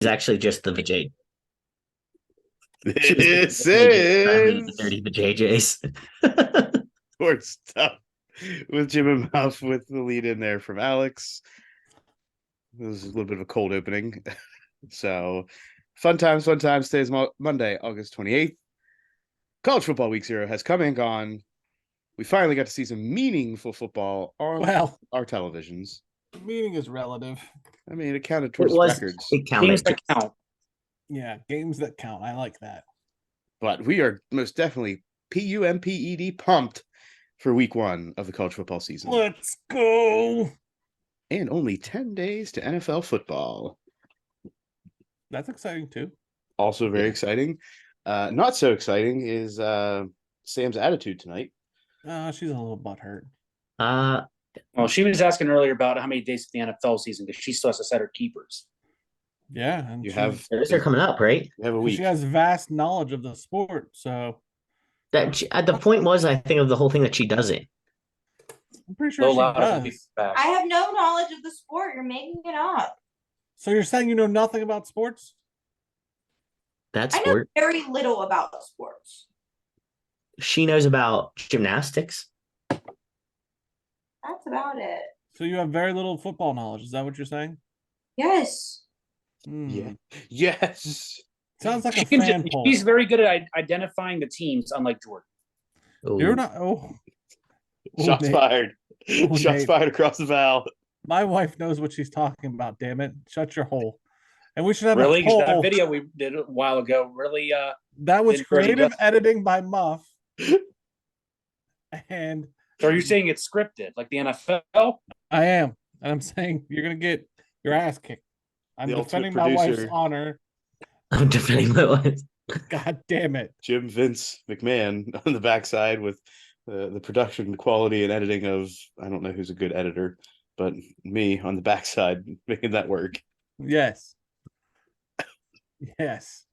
actually just the VJ. She was This the VJ rather than the is dirty VJs. sports stuff with Jim and Muff with the lead in there from Alex. This is a little bit of a cold opening. So, fun times, fun times. Today's Monday, August 28th. College football week 0 has come and gone. We finally got to see some meaningful football on Well, our televisions. meaning is relative. I mean, it counted It towards was records, it Games counted. that count. Yeah, games that count. I like that. but we are most definitely PUMPED pumped for week 1 of the college football season. Let's go. And only 10 days to NFL football. That's exciting too. Also very exciting. Not so exciting is Sam's attitude tonight. She's a little butthurt. Well, she was asking earlier about how many days of the NFL season because she still has to set her keepers. Yeah, and You have Those are coming up, right? you have a week. she has vast knowledge of the sport, so The point was, I think, of the whole thing that she doesn't. I'm pretty sure Low she loud will be does. back. I have no knowledge of the sport. You're making it up. So you're saying you know nothing about sports? That I know sport. very little about sports. She knows about gymnastics. That's about it. So you have very little football knowledge. Is that what you're saying? Yes. Yeah. Yes. Sounds like a fan poll. She's very good at identifying the teams, unlike Jordan. Ooh. You're not. Oh, Shots Nate. fired. Oh, Shots Nate. fired across the bow. My wife knows what she's talking about. Damn it! Shut your hole. And we should have Really, a poll. that video we did a while ago really. That was didn't really creative just- editing by Muff. And So are you saying it's scripted, like the NFL? I am. And I'm saying you're gonna get your ass kicked. I'm The ultimate defending my wife's producer. honor. I'm defending my life. God damn it. Jim Vince McMahon on the backside with the production quality and editing of, I don't know who's a good editor, but me on the backside making that work. Yes. Yes.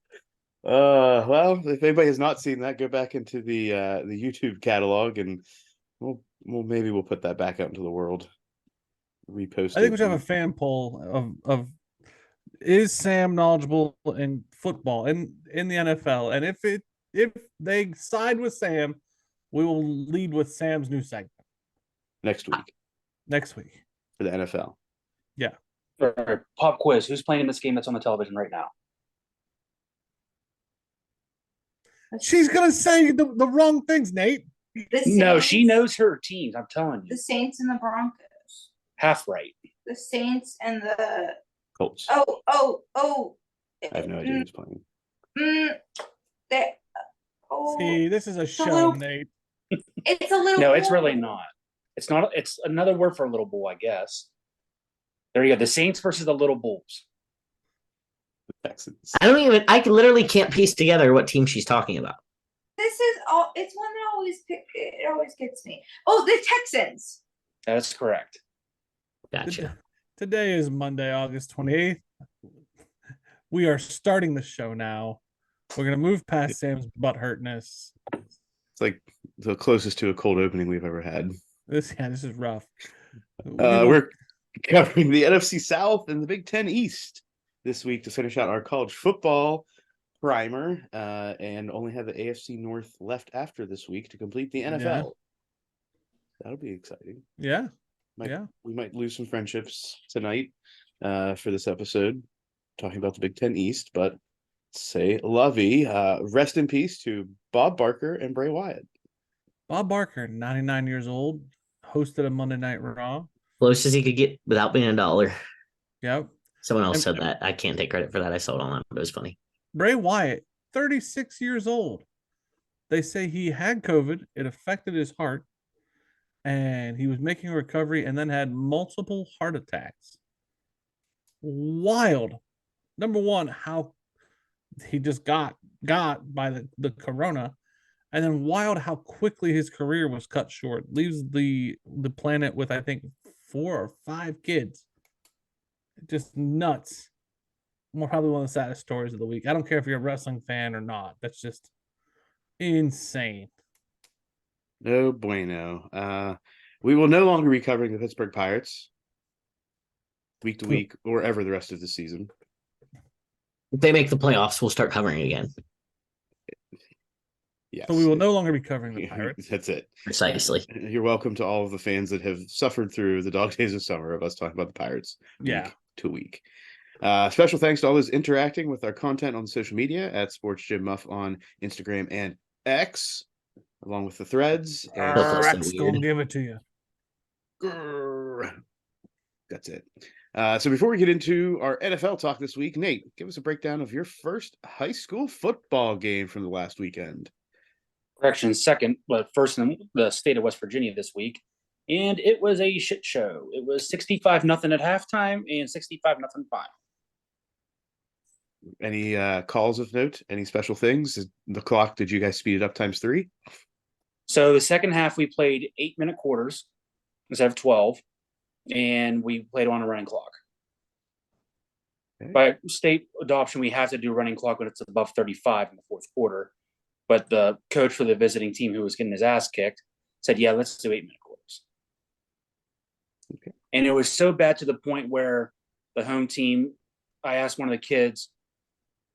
Well, if anybody has not seen that, go back into the YouTube catalog and maybe we'll put that back out into the world. Repost. I think we should have a fan poll of is Sam knowledgeable in football in the NFL? And if they side with Sam, we will lead with Sam's new segment next week for the NFL. Yeah. Or pop quiz. Who's playing in this game that's on the television right now? She's gonna say the wrong things, Nate. No, she knows her teams. I'm telling you. The Saints and the Broncos. Half right. The Saints and the Colts. Oh. I have no idea who's playing. See, this is a show, little- Nate. It's a little. No, it's really not. It's not. It's another word for a little bull, I guess. There you go. The Saints versus the little bulls. The Texans. I literally can't piece together what team she's talking about. This is all. It's one that it always gets me. Oh, the Texans. That's correct. Gotcha. Today is Monday, August 28th. We are starting the show now. We're gonna move past Sam's butt hurtness. It's like the closest to a cold opening we've ever had. This is rough. We're covering the NFC South and the Big Ten East this week to finish out our college football primer, and only have the AFC North left after this week to complete the NFL. Yeah. That'll be exciting. Yeah. We might lose some friendships tonight for this episode, talking about the Big Ten East, but say lovey. Rest in peace to Bob Barker and Bray Wyatt. Bob Barker, 99 years old, hosted a Monday Night Raw. Close as he could get without being $1. Yep. Someone else said that. I can't take credit for that. I saw it online, but it was funny. Bray Wyatt, 36 years old. They say he had COVID. It affected his heart. And he was making a recovery and then had multiple heart attacks. Wild. Number one, how he just got by the corona. And then wild how quickly his career was cut short. Leaves the planet with, I think, 4 or 5 kids. Just nuts. Probably one of the saddest stories of the week. I don't care if you're a wrestling fan or not. That's just insane. No bueno. We will no longer be covering the Pittsburgh Pirates week to week or ever the rest of the season. If they make the playoffs, we'll start covering again. Yes. So we will no longer be covering the Pirates. That's it. Precisely. You're welcome to all of the fans that have suffered through the dog days of summer of us talking about the Pirates Yeah. week to week. Special thanks to all those interacting with our content on social media at Sports Jim Muff on Instagram and X, along with the threads. And Rex gonna give it to you. That's it. So before we get into our NFL talk this week, Nate, give us a breakdown of your first high school football game from the last weekend. Correction, second, but first in the state of West Virginia this week. And it was a shit show. It was 65-0 at halftime and 65-0 final. Any calls of note? Any special things? The clock, did you guys speed it up ×3? So the second half, we played 8-minute quarters instead of 12, and we played on a running clock. Okay. By state adoption, we have to do a running clock when it's above 35 in the fourth quarter. But the coach for the visiting team, who was getting his ass kicked, said, yeah, let's do 8-minute quarters. Okay. And it was so bad to the point where the home team, I asked one of the kids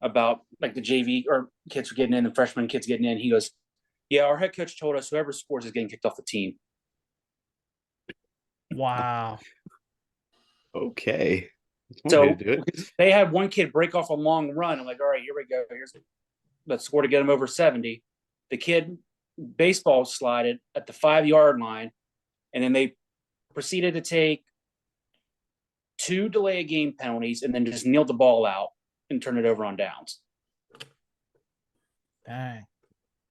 about like the JV or kids were getting in, the freshman kids getting in. He goes, yeah, our head coach told us whoever scores is getting kicked off the team. Wow. Okay. That's one So way to do it. they had one kid break off a long run. I'm like, all right, here we go. Here's the score to get him over 70. The kid baseball slided at the 5-yard line, and then they proceeded to take 2 delay of game penalties and then just kneeled the ball out and turn it over on downs. Dang.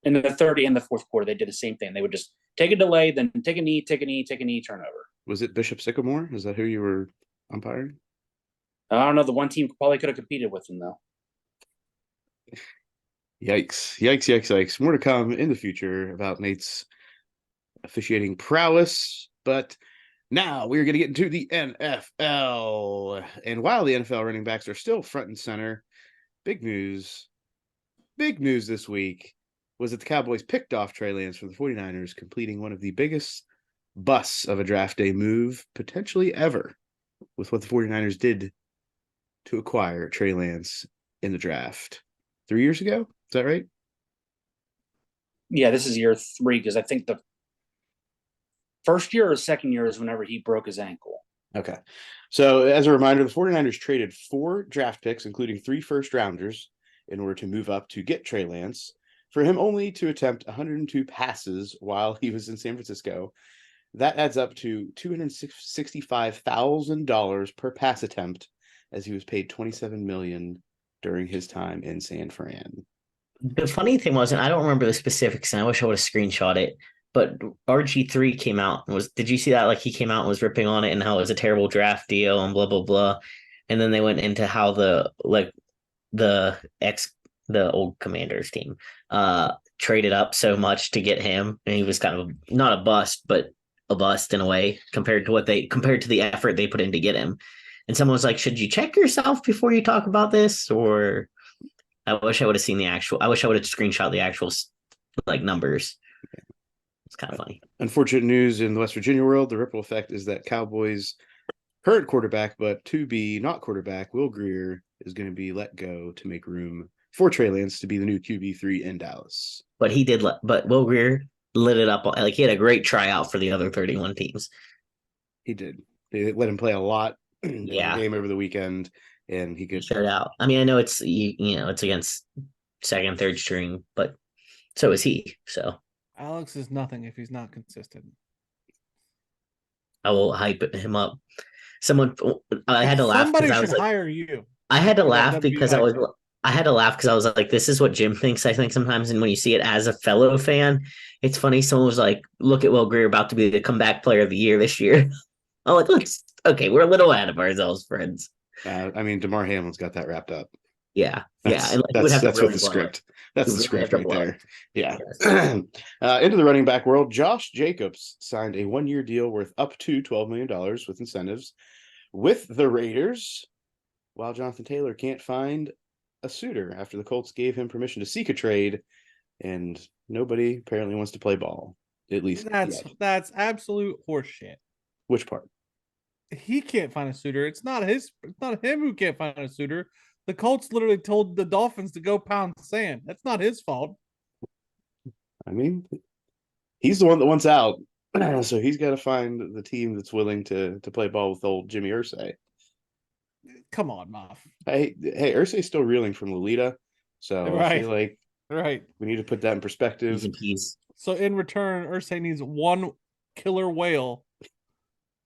In the third and the fourth quarter, they did the same thing. They would just take a delay, then take a knee, turn over. Was it Bishop Sycamore? Is that who you were umpiring? I don't know. The one team probably could have competed with them, though. Yikes. More to come in the future about Nate's officiating prowess. But now we're going to get into the NFL. And while the NFL running backs are still front and center, big news this week was that the Cowboys picked off Trey Lance from the 49ers, completing one of the biggest busts of a draft day move potentially ever with what the 49ers did to acquire Trey Lance in the draft 3 years ago. Is that right? Yeah, this is year 3 because I think the first year or second year is whenever he broke his ankle. Okay. So as a reminder, the 49ers traded 4 draft picks, including 3 first-rounders, in order to move up to get Trey Lance, for him only to attempt 102 passes while he was in San Francisco. That adds up to $265,000 per pass attempt, as he was paid $27 million during his time in San Fran. The funny thing was, and I don't remember the specifics, and I wish I would have screenshot it, but RG3 came out and did you see that? Like, he came out and was ripping on it and how it was a terrible draft deal and blah, blah, blah. And then they went into how the old Commanders team traded up so much to get him, and he was kind of not a bust, but a bust in a way compared to the effort they put in to get him. And someone was like, should you check yourself before you talk about this? Or I wish I would have seen I wish I would have screenshot the actual like numbers. It's kind of funny. Unfortunate news in the West Virginia world. The ripple effect is that Cowboys current quarterback, but to be not quarterback, Will Grier is going to be let go to make room for Trey Lance to be the new QB3 in Dallas. But but Will Grier lit it up. Like, he had a great tryout for the other 31 teams. He did. They let him play a lot in the Yeah. game over the weekend, and he could Shut out. I mean, I know it's it's against second, third string, but so is he. So Alex is nothing if he's not consistent. I will hype him up. I had to laugh. Somebody I should was like, hire you. I had to for that laugh because I WI. had to laugh because I was like, this is what Jim thinks, I think, sometimes. And when you see it as a fellow fan, it's funny. Someone was like, look at Will Grier about to be the comeback player of the year this year. I'm like, okay, we're a little ahead of ourselves, friends. I mean, DeMar Hamlin's got that wrapped up. Yeah. That's, And he would have to that's really what the blow script. it. That's He the would script have to right blow there. Yeah. Yes. Into the running back world, Josh Jacobs signed a 1-year deal worth up to $12 million with incentives with the Raiders, while Jonathan Taylor can't find a suitor after the Colts gave him permission to seek a trade, and nobody apparently wants to play ball. At least yet. That's absolute horseshit. Which part? He can't find a suitor. It's not him who can't find a suitor. The Colts literally told the Dolphins to go pound sand. That's not his fault. I mean, he's the one that wants out, so he's got to find the team that's willing to play ball with old Jimmy Irsay. Come on, Muff. Hey, Irsay's still reeling from Lolita, so I Right. feel like Right. we need to put that in perspective. He's in peace. So in return, Ursay needs one killer whale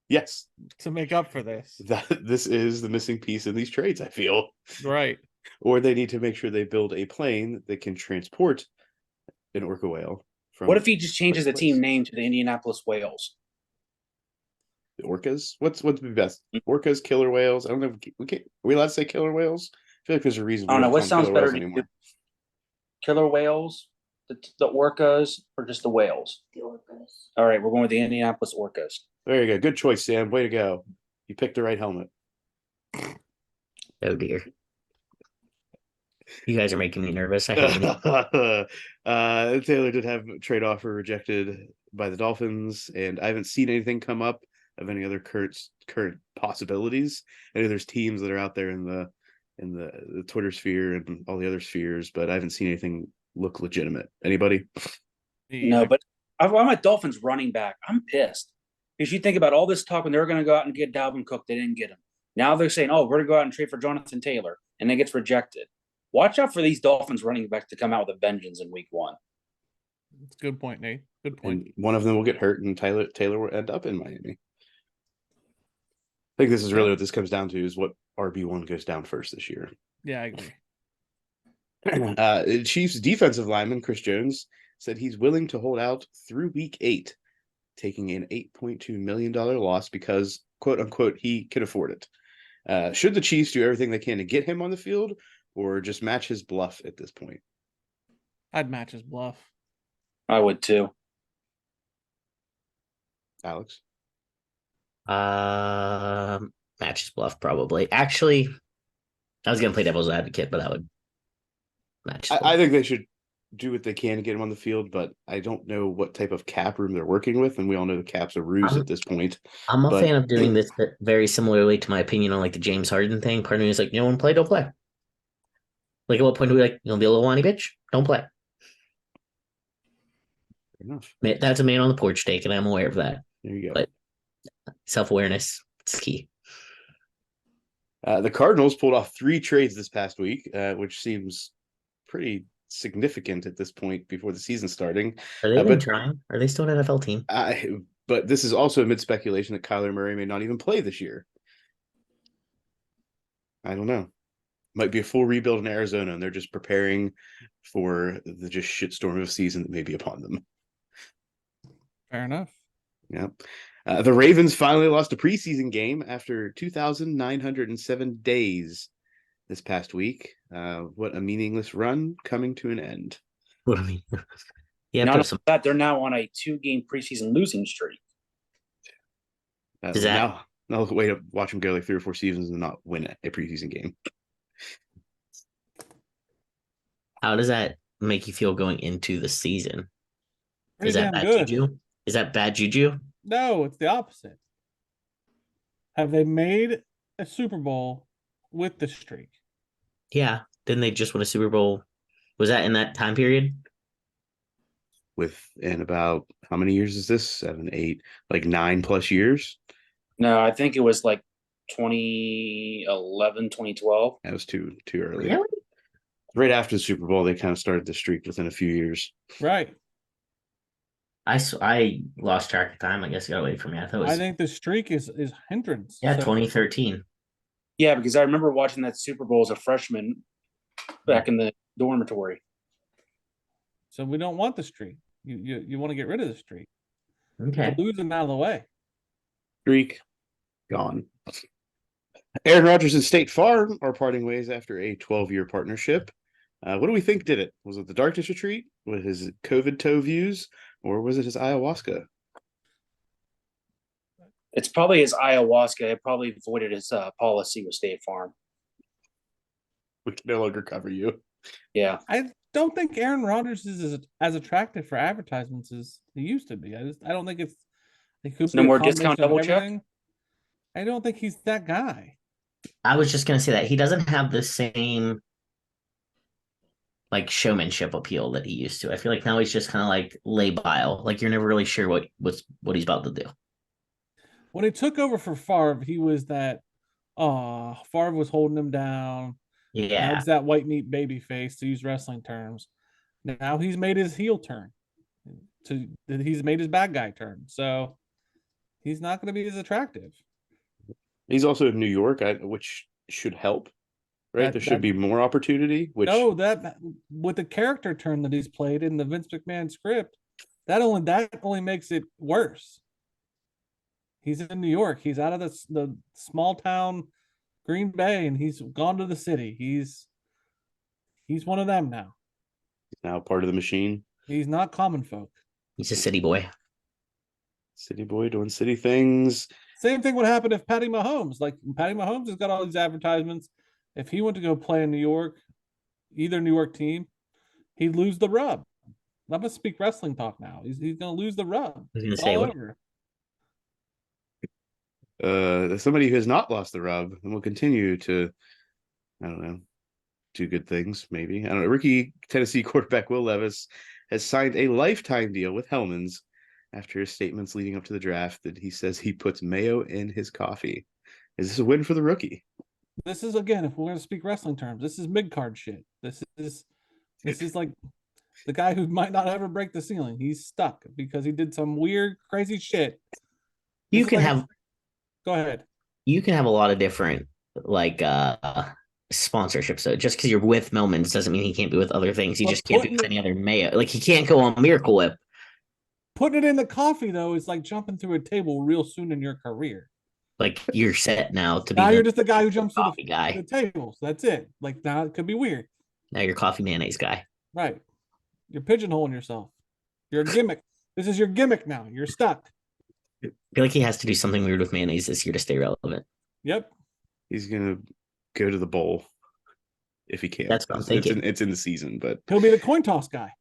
Yes, to make up for this. this is the missing piece in these trades, I feel. Right. Or they need to make sure they build a plane that can transport an orca whale. From What if he just changes the place. team name to the Indianapolis Whales? The orcas? What's the best? Orcas, killer whales? I don't know. Are we allowed to say killer whales? I feel like there's a reason. I don't know don't what call them sounds killer better whales to you. anymore. Killer whales, the orcas, or just the whales? The orcas. All right, we're going with the Indianapolis Orcas. There you go. Good choice, Sam. Way to go. You picked the right helmet. Oh dear. You guys are making me nervous. I hate it. Taylor did have a trade offer rejected by the Dolphins, and I haven't seen anything come up of any other current possibilities. I know there's teams that are out there in the Twitter sphere and all the other spheres, but I haven't seen anything look legitimate. Anybody? No, but I'm a Dolphins running back. I'm pissed because you think about all this talk when they were going to go out and get Dalvin Cook, they didn't get him. Now they're saying, "Oh, we're going to go out and trade for Jonathan Taylor," and it gets rejected. Watch out for these Dolphins running back to come out with a vengeance in Week 1. It's a good point, Nate. Good point. And one of them will get hurt, and Taylor will end up in Miami. I think this is really what this comes down to: is what RB1 goes down first this year. Yeah, I agree. Chiefs defensive lineman Chris Jones said he's willing to hold out through Week 8, taking an $8.2 million loss because, quote unquote, he can afford it. Should the Chiefs do everything they can to get him on the field, or just match his bluff at this point? I'd match his bluff. I would too. Alex? Match his bluff probably. Actually, I was gonna play devil's advocate, but I would match his bluff. I think they should do what they can to get him on the field, but I don't know what type of cap room they're working with, and we all know the cap's a ruse at this point. I'm a but- fan of doing this very similarly to my opinion on like the James Harden thing. Part of me is like, you don't want to play, don't play. Like, at what point do we like, you know, be a little whiny bitch? Don't play. Fair enough. That's a man on the porch take, and I'm aware of that. There you go. But self-awareness is key. The Cardinals pulled off 3 trades this past week, which seems pretty significant at this point before the season starting. Are they even trying? Are they still an NFL team? But this is also amid speculation that Kyler Murray may not even play this year. I don't know. Might be a full rebuild in Arizona, and they're just preparing for the just shitstorm of a season that may be upon them. Fair enough. Yeah. The Ravens finally lost a preseason game after 2,907 days this past week. What a meaningless run coming to an end. What I mean, yeah, Not put only some. that, they're now on a 2-game preseason losing streak. Does that- Now wait to watch them go like 3 or 4 seasons and not win a preseason game. How does that make you feel going into the season? Pretty Is that damn bad good. juju? Is that bad juju? No, it's the opposite. Have they made a Super Bowl with the streak? Yeah. Didn't they just win a Super Bowl? Was that in that time period? Within about how many years is this? 7, 8, like 9+ years? No, I think it was like 2011, 2012. That was too early. Really? Right after the Super Bowl, they kind of started the streak within a few years. Right. I lost track of time. I guess you gotta wait for me. I thought it was I think the streak is hindrance. yeah, So- 2013. Yeah, because I remember watching that Super Bowl as a freshman back in the dormitory. So we don't want the streak. You want to get rid of the streak. Okay. Lose them out of the way. Streak gone. Aaron Rodgers and State Farm are parting ways after a 12-year partnership. What do we think did it? Was it the Darkness Retreat? Was his COVID toe views? Or was it his ayahuasca? It's probably his ayahuasca. It probably voided his policy with State Farm. We can no longer cover you. Yeah. I don't think Aaron Rodgers is as attractive for advertisements as he used to be. I don't think it's. It could No be a more discount combination of double check? everything. I don't think he's that guy. I was just gonna say that he doesn't have the same like showmanship appeal that he used to. I feel like now he's just kind of like labile. Like you're never really sure what he's about to do. When he took over for Favre, he was that. Favre was holding him down. Now Yeah. he's that white meat baby face, to use wrestling terms. Now he's made his heel turn. He's made his bad guy turn. So he's not going to be as attractive. He's also in New York, which should help, right? That- There should that- be more opportunity. Which No, that with the character turn that he's played in the Vince McMahon script, that only makes it worse. He's in New York. He's out of the small town Green Bay, and he's gone to the city. He's one of them now. now part of the machine. He's not common folk. He's a city boy. City boy doing city things. Same thing would happen if Patty Mahomes, like Patty Mahomes has got all these advertisements. If he went to go play in New York, either New York team, he'd lose the rub. I'm gonna speak wrestling talk now. He's gonna lose the rub. I was gonna It's say all what over. Somebody who has not lost the rub and will continue to, I don't know, do good things. Maybe I don't know. Rookie Tennessee quarterback Will Levis has signed a lifetime deal with Hellman's after his statements leading up to the draft that he says he puts mayo in his coffee. Is this a win for the rookie? This is, again, if we're gonna speak wrestling terms, this is mid card shit. This is like the guy who might not ever break the ceiling. He's stuck because he did some weird, crazy shit. you This is can like- have Go ahead. you can have a lot of different like sponsorships. So just because you're with Melman's doesn't mean he can't be with other things. He Well, just can't be with putting any other mayo. Like he can't go on Miracle Whip. Putting it in the coffee though is like jumping through a table real soon in your career. Like you're set now to be Now the you're just a guy who jumps through coffee guy. the tables. That's it. Like now it could be weird. Now you're coffee mayonnaise guy. Right. You're pigeonholing yourself. You're a gimmick. This is your gimmick now. You're stuck. I feel like he has to do something weird with mayonnaise this year to stay relevant. Yep. He's gonna go to the bowl if he can. That's what I'm thinking. It's in the season, but He'll be the coin toss guy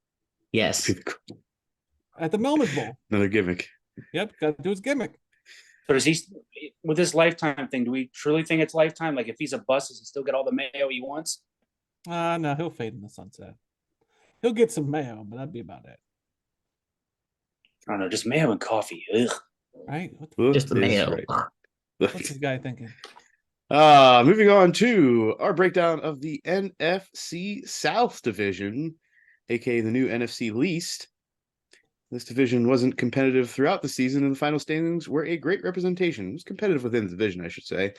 Yes. at the Melman's Bowl. another gimmick. Yep. Got to do his gimmick. So does he, with this lifetime thing, do we truly think it's lifetime? Like if he's a bust, does he still get all the mayo he wants? No, he'll fade in the sunset. He'll get some mayo, but that'd be about it. I don't know, just mayo and coffee. Ugh. Right? Just the Is mayo. right. What's this guy thinking? Moving on to our breakdown of the NFC South division, aka the new NFC least. This division wasn't competitive throughout the season, and the final standings were a great representation. It was competitive within the division, I should say,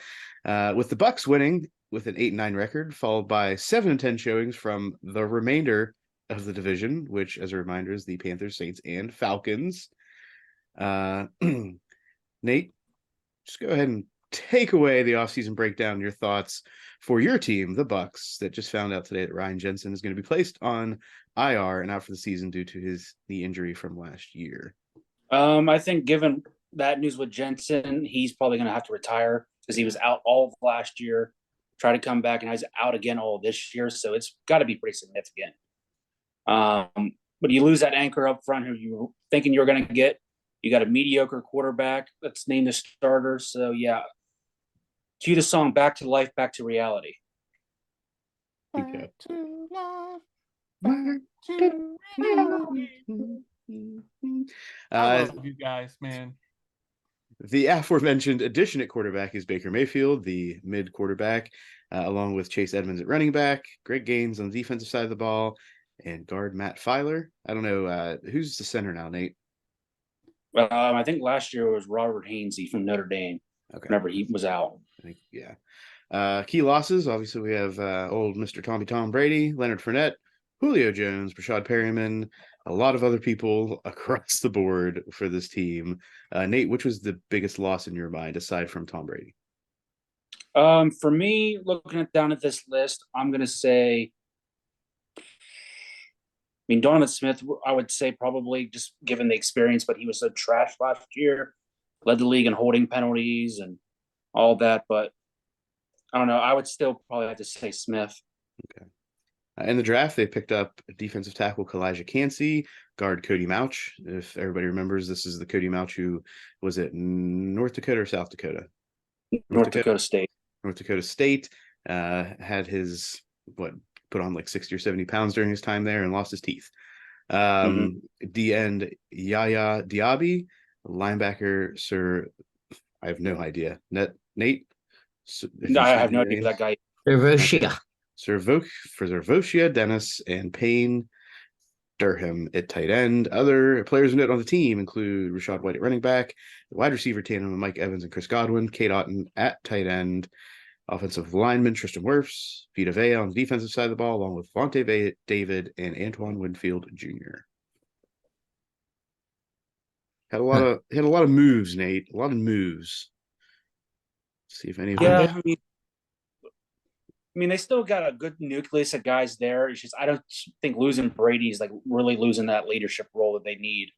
with the Bucks winning with an 8-9 record, followed by 7-10 showings from the remainder of the division, which, as a reminder, is the Panthers, Saints, and Falcons. Nate, just go ahead and take away the offseason breakdown, your thoughts for your team, the Bucks, that just found out today that Ryan Jensen is going to be placed on IR and out for the season due to his knee injury from last year. I think given that news with Jensen, he's probably going to have to retire because he was out all of last year, try to come back, and he's out again all this year. So it's got to be pretty significant. But you lose that anchor up front who you were thinking you were going to get. You got a mediocre quarterback that's named the starter. So, yeah. Cue the song Back to Life, Back to Reality. Okay. I love you guys, man. The aforementioned addition at quarterback is Baker Mayfield, the mid quarterback, along with Chase Edmonds at running back, Greg Gaines on the defensive side of the ball, and guard Matt Filer. I don't know who's the center now, Nate. I think last year was Robert Hainsey from Notre Dame. Okay, Whenever he was out. I think, yeah. Key losses, obviously, we have old Mr. Tom Brady, Leonard Fournette, Julio Jones, Rashad Perryman, a lot of other people across the board for this team. Nate, which was the biggest loss in your mind aside from Tom Brady? For me, looking down at this list, I'm going to say, Donovan Smith, I would say probably just given the experience, but he was so trash last year, led the league in holding penalties and all that. But I don't know. I would still probably have to say Smith. Okay. In the draft, they picked up defensive tackle Kalijah Cansey, guard Cody Mauch. If everybody remembers, this is the Cody Mauch who was it North Dakota or South Dakota? North Dakota State. North Dakota State. Had his put on like 60 or 70 pounds during his time there and lost his teeth. D end Yaya Diaby, linebacker Sir. I have no idea. Nate. No, I have no idea who that guy. Dervoshia. Servocia Dennis and Payne Durham at tight end. Other players in it on the team include Rashad White at running back, the wide receiver tandem of Mike Evans and Chris Godwin, Kate Otten at tight end, offensive lineman Tristan Wirfs, Vita Vea on the defensive side of the ball, along with Vontae David and Antoine Winfield Jr. Had a lot of moves, Nate. A lot of moves. See if any of them. Yeah, I mean, they still got a good nucleus of guys there. It's just I don't think losing Brady's like really losing that leadership role that they need.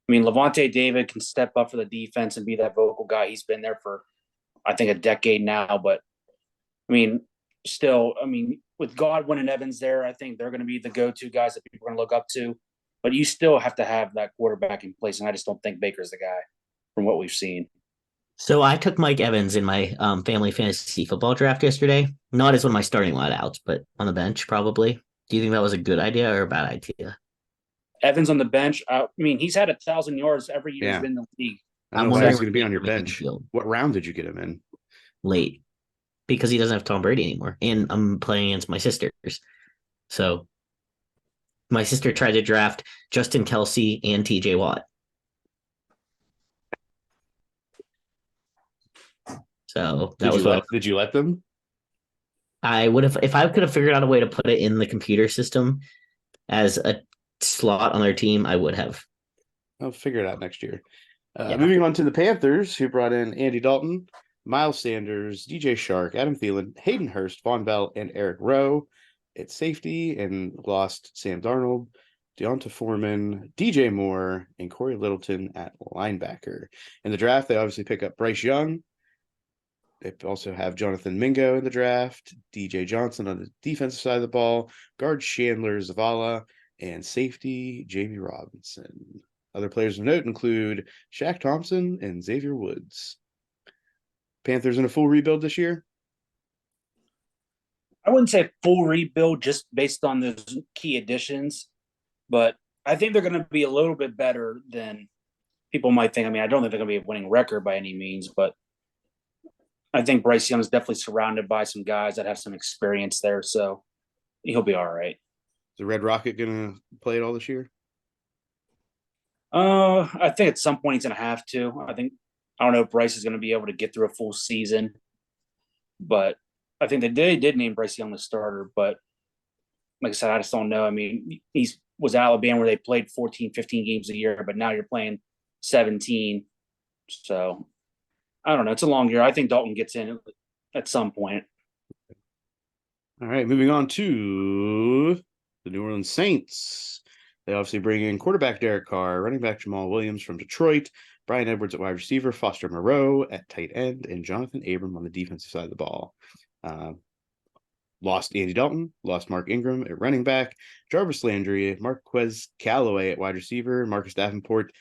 I mean, Levante David can step up for the defense and be that vocal guy. He's been there for, I think, a decade now. But I mean, still, I mean, with Godwin and Evans there, I think they're going to be the go-to guys that people are going to look up to. But you still have to have that quarterback in place, and I just don't think Baker's the guy from what we've seen. So I took Mike Evans in my family fantasy football draft yesterday. Not as one of my starting wideouts, but on the bench probably. Do you think that was a good idea or a bad idea? Evans on the bench. I mean, he's had 1,000 yards every year he's been in the league. I don't know if he's going to be on your bench. What round did you get him in? Late, because he doesn't have Tom Brady anymore, and I'm playing against my sisters. So my sister tried to draft Justin Kelsey and TJ Watt. So that did you let them? I would have, if I could have figured out a way to put it in the computer system as a slot on their team, I would have. I'll figure it out next year. Moving on to the Panthers, who brought in Andy Dalton, Miles Sanders, DJ Shark, Adam Thielen, Hayden Hurst, Von Bell, and Eric Rowe at safety, and lost Sam Darnold, Deonta Foreman, DJ Moore, and Corey Littleton at linebacker. In the draft, they obviously pick up Bryce Young. They also have Jonathan Mingo in the draft, DJ Johnson on the defensive side of the ball, guard Chandler Zavala, and safety Jamie Robinson. Other players of note include Shaq Thompson and Xavier Woods. Panthers in a full rebuild this year? I wouldn't say full rebuild just based on those key additions, but I think they're going to be a little bit better than people might think. I mean, I don't think they're going to be a winning record by any means, but I think Bryce Young is definitely surrounded by some guys that have some experience there, so he'll be all right. Is the Red Rocket going to play it all this year? I think at some point he's going to have to. I don't know if Bryce is going to be able to get through a full season, but I think they did name Bryce Young the starter, but like I said, I just don't know. I mean, he was Alabama where they played 14, 15 games a year, but now you're playing 17. So I don't know. It's a long year. I think Dalton gets in at some point. All right, moving on to the New Orleans Saints. They obviously bring in quarterback Derek Carr, running back Jamal Williams from Detroit, Brian Edwards at wide receiver, Foster Moreau at tight end, and Jonathan Abram on the defensive side of the ball. Lost Andy Dalton, lost Mark Ingram at running back, Jarvis Landry, Marquez Callaway at wide receiver, Marcus Davenport,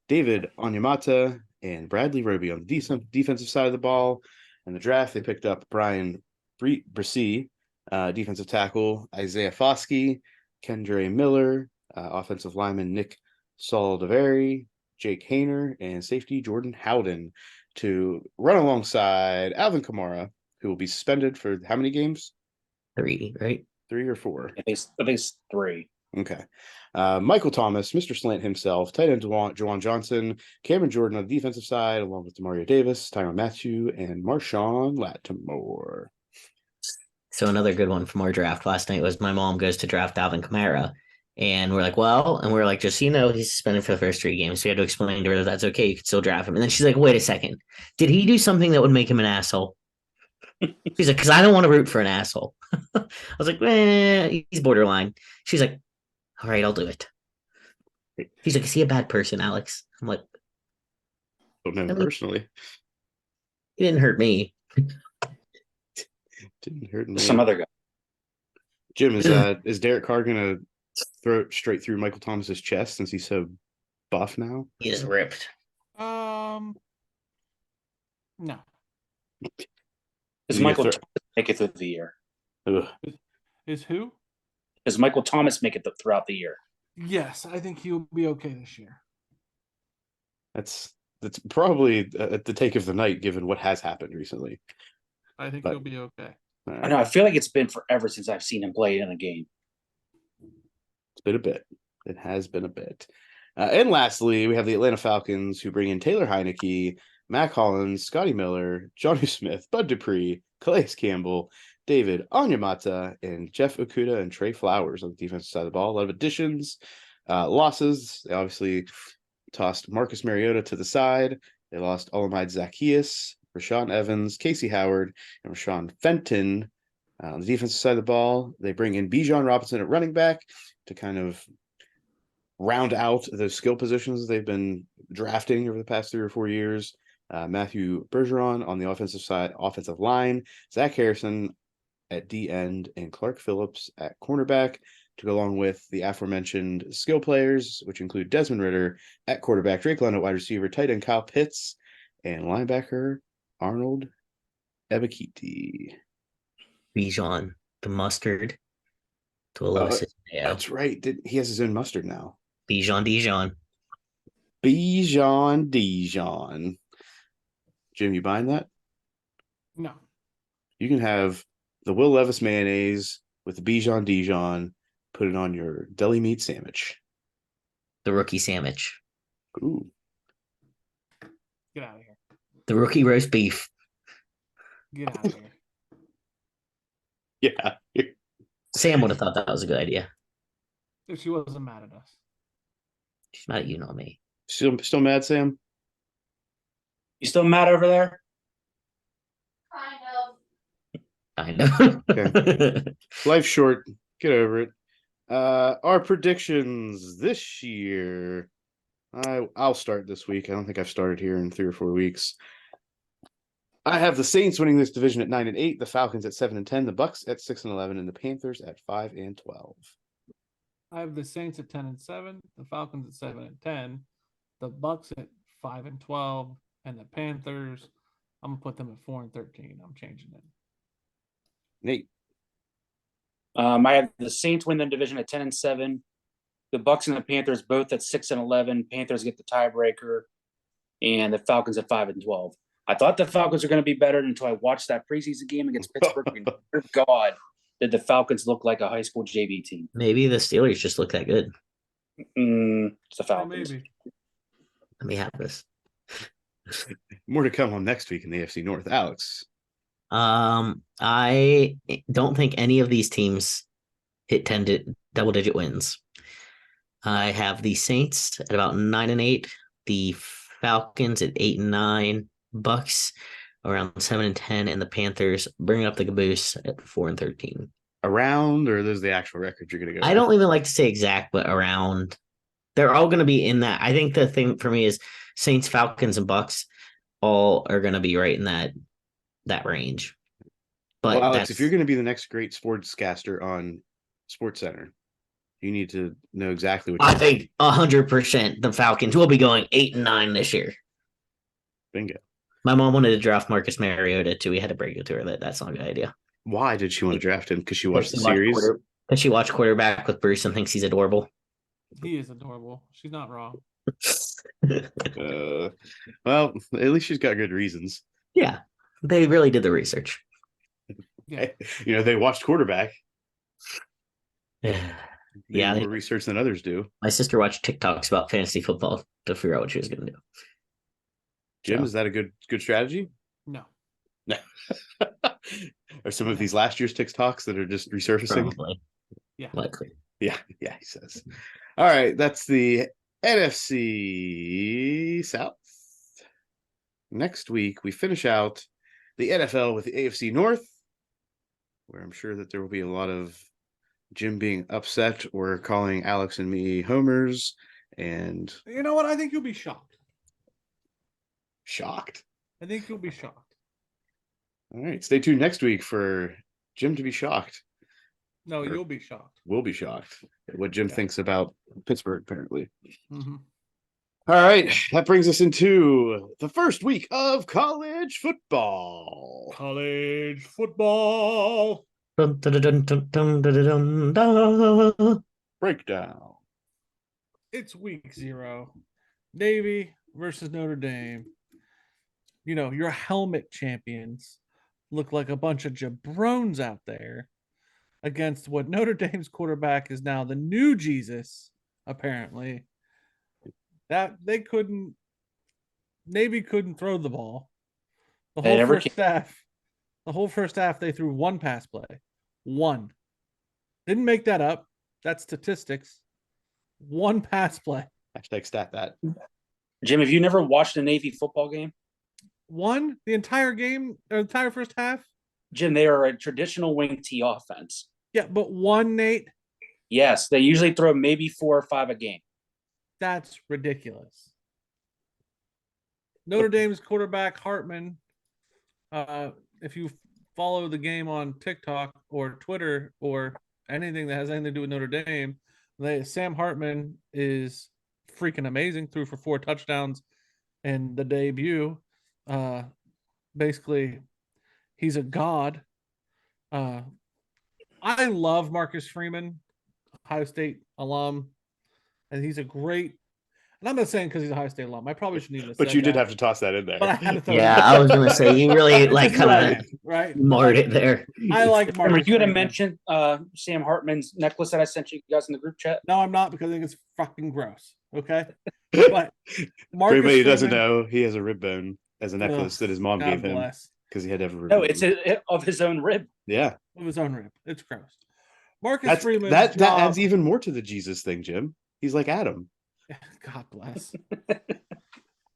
David Onyemata, and Bradley Roby on the defensive side of the ball. In the draft, they picked up Brian Bresee, defensive tackle, Isaiah Foskey, Kendre Miller, offensive lineman Nick Saldiveri, Jake Hayner, and safety Jordan Howden to run alongside Alvin Kamara, who will be suspended for how many games? 3, right? 3 or 4? I think it's 3. Okay. Michael Thomas, Mr. Slant himself, tight end Juwan Johnson, Cameron Jordan on the defensive side, along with Demario Davis, Tyron Matthew, and Marshawn Lattimore. So another good one from our draft last night was my mom goes to draft Alvin Kamara. And we're like, we're like, just so you know, he's suspended for the first 3 games. So we had to explain to her that that's okay. You could still draft him. And then she's like, wait a second. Did he do something that would make him an asshole? She's like, because I don't want to root for an asshole. I was like, he's borderline. She's like, all right, I'll do it. She's like, is he a bad person, Alex? I'm like, don't know him personally. He didn't hurt me. Didn't hurt me. Some other guy. Jim, is Derek Carr gonna throw it straight through Michael Thomas's chest since he's so buff now? He is ripped. No. Does You Michael throw- Thomas make it through the year? Ugh. Is who? Does Michael Thomas make it throughout the year? Yes, I think he'll be okay this year. That's probably at the take of the night, given what has happened recently. I think But- he'll be okay. All I right. know. I feel like it's been forever since I've seen him play in a game. It's been a bit. It has been a bit. And lastly, we have the Atlanta Falcons, who bring in Taylor Heineke, Mac Hollins, Scotty Miller, Johnny Smith, Bud Dupree, Calais Campbell, David Onyemata, and Jeff Okuda and Trey Flowers on the defensive side of the ball. A lot of additions, losses. They obviously tossed Marcus Mariota to the side. They lost Olamide Zacchaeus, Rashawn Evans, Casey Howard, and Rashawn Fenton. On the defensive side of the ball, they bring in Bijan Robinson at running back to kind of round out those skill positions they've been drafting over the past 3 or 4 years. Matthew Bergeron on the offensive line, Zach Harrison at D end, and Clark Phillips at cornerback to go along with the aforementioned skill players, which include Desmond Ritter at quarterback, Drake London at wide receiver, tight end Kyle Pitts, and linebacker Arnold Ebikiti. Bijan, the mustard to a lowest. That's right. He has his own mustard now. Bijan Dijon. Bijan Dijon. Jim, you buying that? No. You can have the Will Levis mayonnaise with the Bijan Dijon. Put it on your deli meat sandwich. The rookie sandwich. Ooh. Get out of here. The rookie roast beef. Get out of here. Yeah. Sam would have thought that was a good idea. If she wasn't mad at us. She's mad at you, not me. Still mad, Sam? You still mad over there? Kind of. I know. Life's short. Get over it. Our predictions this year. I'll start this week. I don't think I've started here in 3 or 4 weeks. I have the Saints winning this division at 9-8, the Falcons at 7-10, the Bucks at 6-11, and the Panthers at 5-12. I have the Saints at 10-7, the Falcons at 7-10, the Bucks at 5-12, and the Panthers. I'm gonna put them at 4-13. I'm changing it. Nate. I have the Saints win the division at 10-7. The Bucks and the Panthers both at 6-11. Panthers get the tiebreaker, and the Falcons at 5-12. I thought the Falcons were going to be better until I watched that preseason game against Pittsburgh. And dear God, did the Falcons look like a high school JV team? Maybe the Steelers just look that good. It's the Oh, Falcons. maybe. Let me have this. More to come on next week in the AFC North. Alex. I don't think any of these teams hit double-digit wins. I have the Saints at about 9-8, the Falcons at 8-9, Bucks around 7-10, and the Panthers bringing up the caboose at 4-13. Around, or there's the actual record you're going to go I don't even like to say exact, but around. They're all going to be in that. I think the thing for me is Saints, Falcons, and Bucks all are going to be right in that range. But Well, Alex, if you're going to be the next great sportscaster on SportsCenter, you need to know exactly what I think 100% the Falcons will be going 8-9 this year. Bingo. My mom wanted to draft Marcus Mariota too. We had to break it to her that that's not a good idea. Why did she want to draft him? Because she watched the She watched series? Because she watched quarterback with Bruce and thinks he's adorable. He is adorable. She's not wrong. Well, at least she's got good reasons. Yeah, they really did the research. Yeah. They watched quarterback. Yeah, They Yeah, do they- more research than others do. my sister watched TikToks about fantasy football to figure out what she was going to do. Jim, So- is that a good strategy? No. Or some of these last year's TikToks that are just resurfacing? Probably. Yeah. Likely. Yeah, he says. All right, that's the NFC South. Next week, we finish out the NFL with the AFC North, where I'm sure that there will be a lot of Jim being upset or calling Alex and me homers and You know what? I think you'll be shocked. shocked. I think you'll be shocked. All right, stay tuned next week for Jim to be shocked. No, Sure. you'll be shocked. We'll be shocked at what Jim Yeah. thinks about Pittsburgh, apparently. Mm-hmm. All right, that brings us into the first week of college football. College football. Dun, dun, dun, dun, dun, dun, dun, dun, dun. Breakdown. It's week 0. Navy versus Notre Dame. You know, your helmet champions look like a bunch of jabrones out there against what Notre Dame's quarterback is now the new Jesus, apparently. That Navy couldn't throw the ball. The They whole never first half. The whole first half, they threw one pass play. One. Didn't make that up. That's statistics. One pass play. Hashtag stat that. Jim, have you never watched a Navy football game? One the entire game, or the entire first half. Jim, they are a traditional wing T offense. Yeah, but one, Nate. Yes, they usually throw maybe 4 or 5 a game. That's ridiculous. Notre Dame's quarterback Hartman. If you follow the game on TikTok or Twitter or anything that has anything to do with Notre Dame, Sam Hartman is freaking amazing. Threw for 4 touchdowns in the debut. Basically, he's a god. I love Marcus Freeman, Ohio State alum, and he's a great. And I'm not saying because he's a Ohio State alum. I probably shouldn't even. But you did have to toss that in there. But I had to throw it Yeah, in. I was gonna say you really like It's kind of right. marred it there. I like Remember, Marcus you had to Freeman. mention Sam Hartman's necklace that I sent you guys in the group chat. No, I'm not because I think it's fucking gross. Okay, but For Marcus anybody who doesn't Freeman- know, he has a rib bone as a necklace that his mom God gave him bless. because he had to have a rib No, bone. it's of his own rib. Yeah. Of his own rib. It's gross. Marcus That's Freeman's that job. adds even more to the Jesus thing, Jim. He's like Adam. God bless. I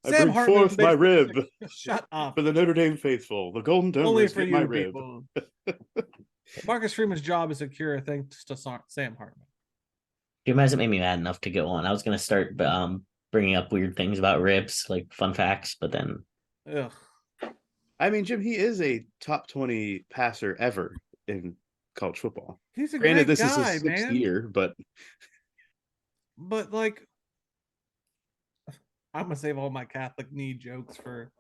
bring forth my rib Shut up. for the Notre Dame faithful. The golden dome Only ribs for get my you rib. people. Marcus Freeman's job is to cure thanks to Sam Hartman. Jim hasn't made me mad enough to go on. I was gonna start bringing up weird things about ribs, like fun facts, but then Ugh. I mean, Jim, he is a top 20 passer ever in college football. He's a Granted, great this is guy, his 6th man. year, but But like, I'm gonna save all my Catholic knee jokes for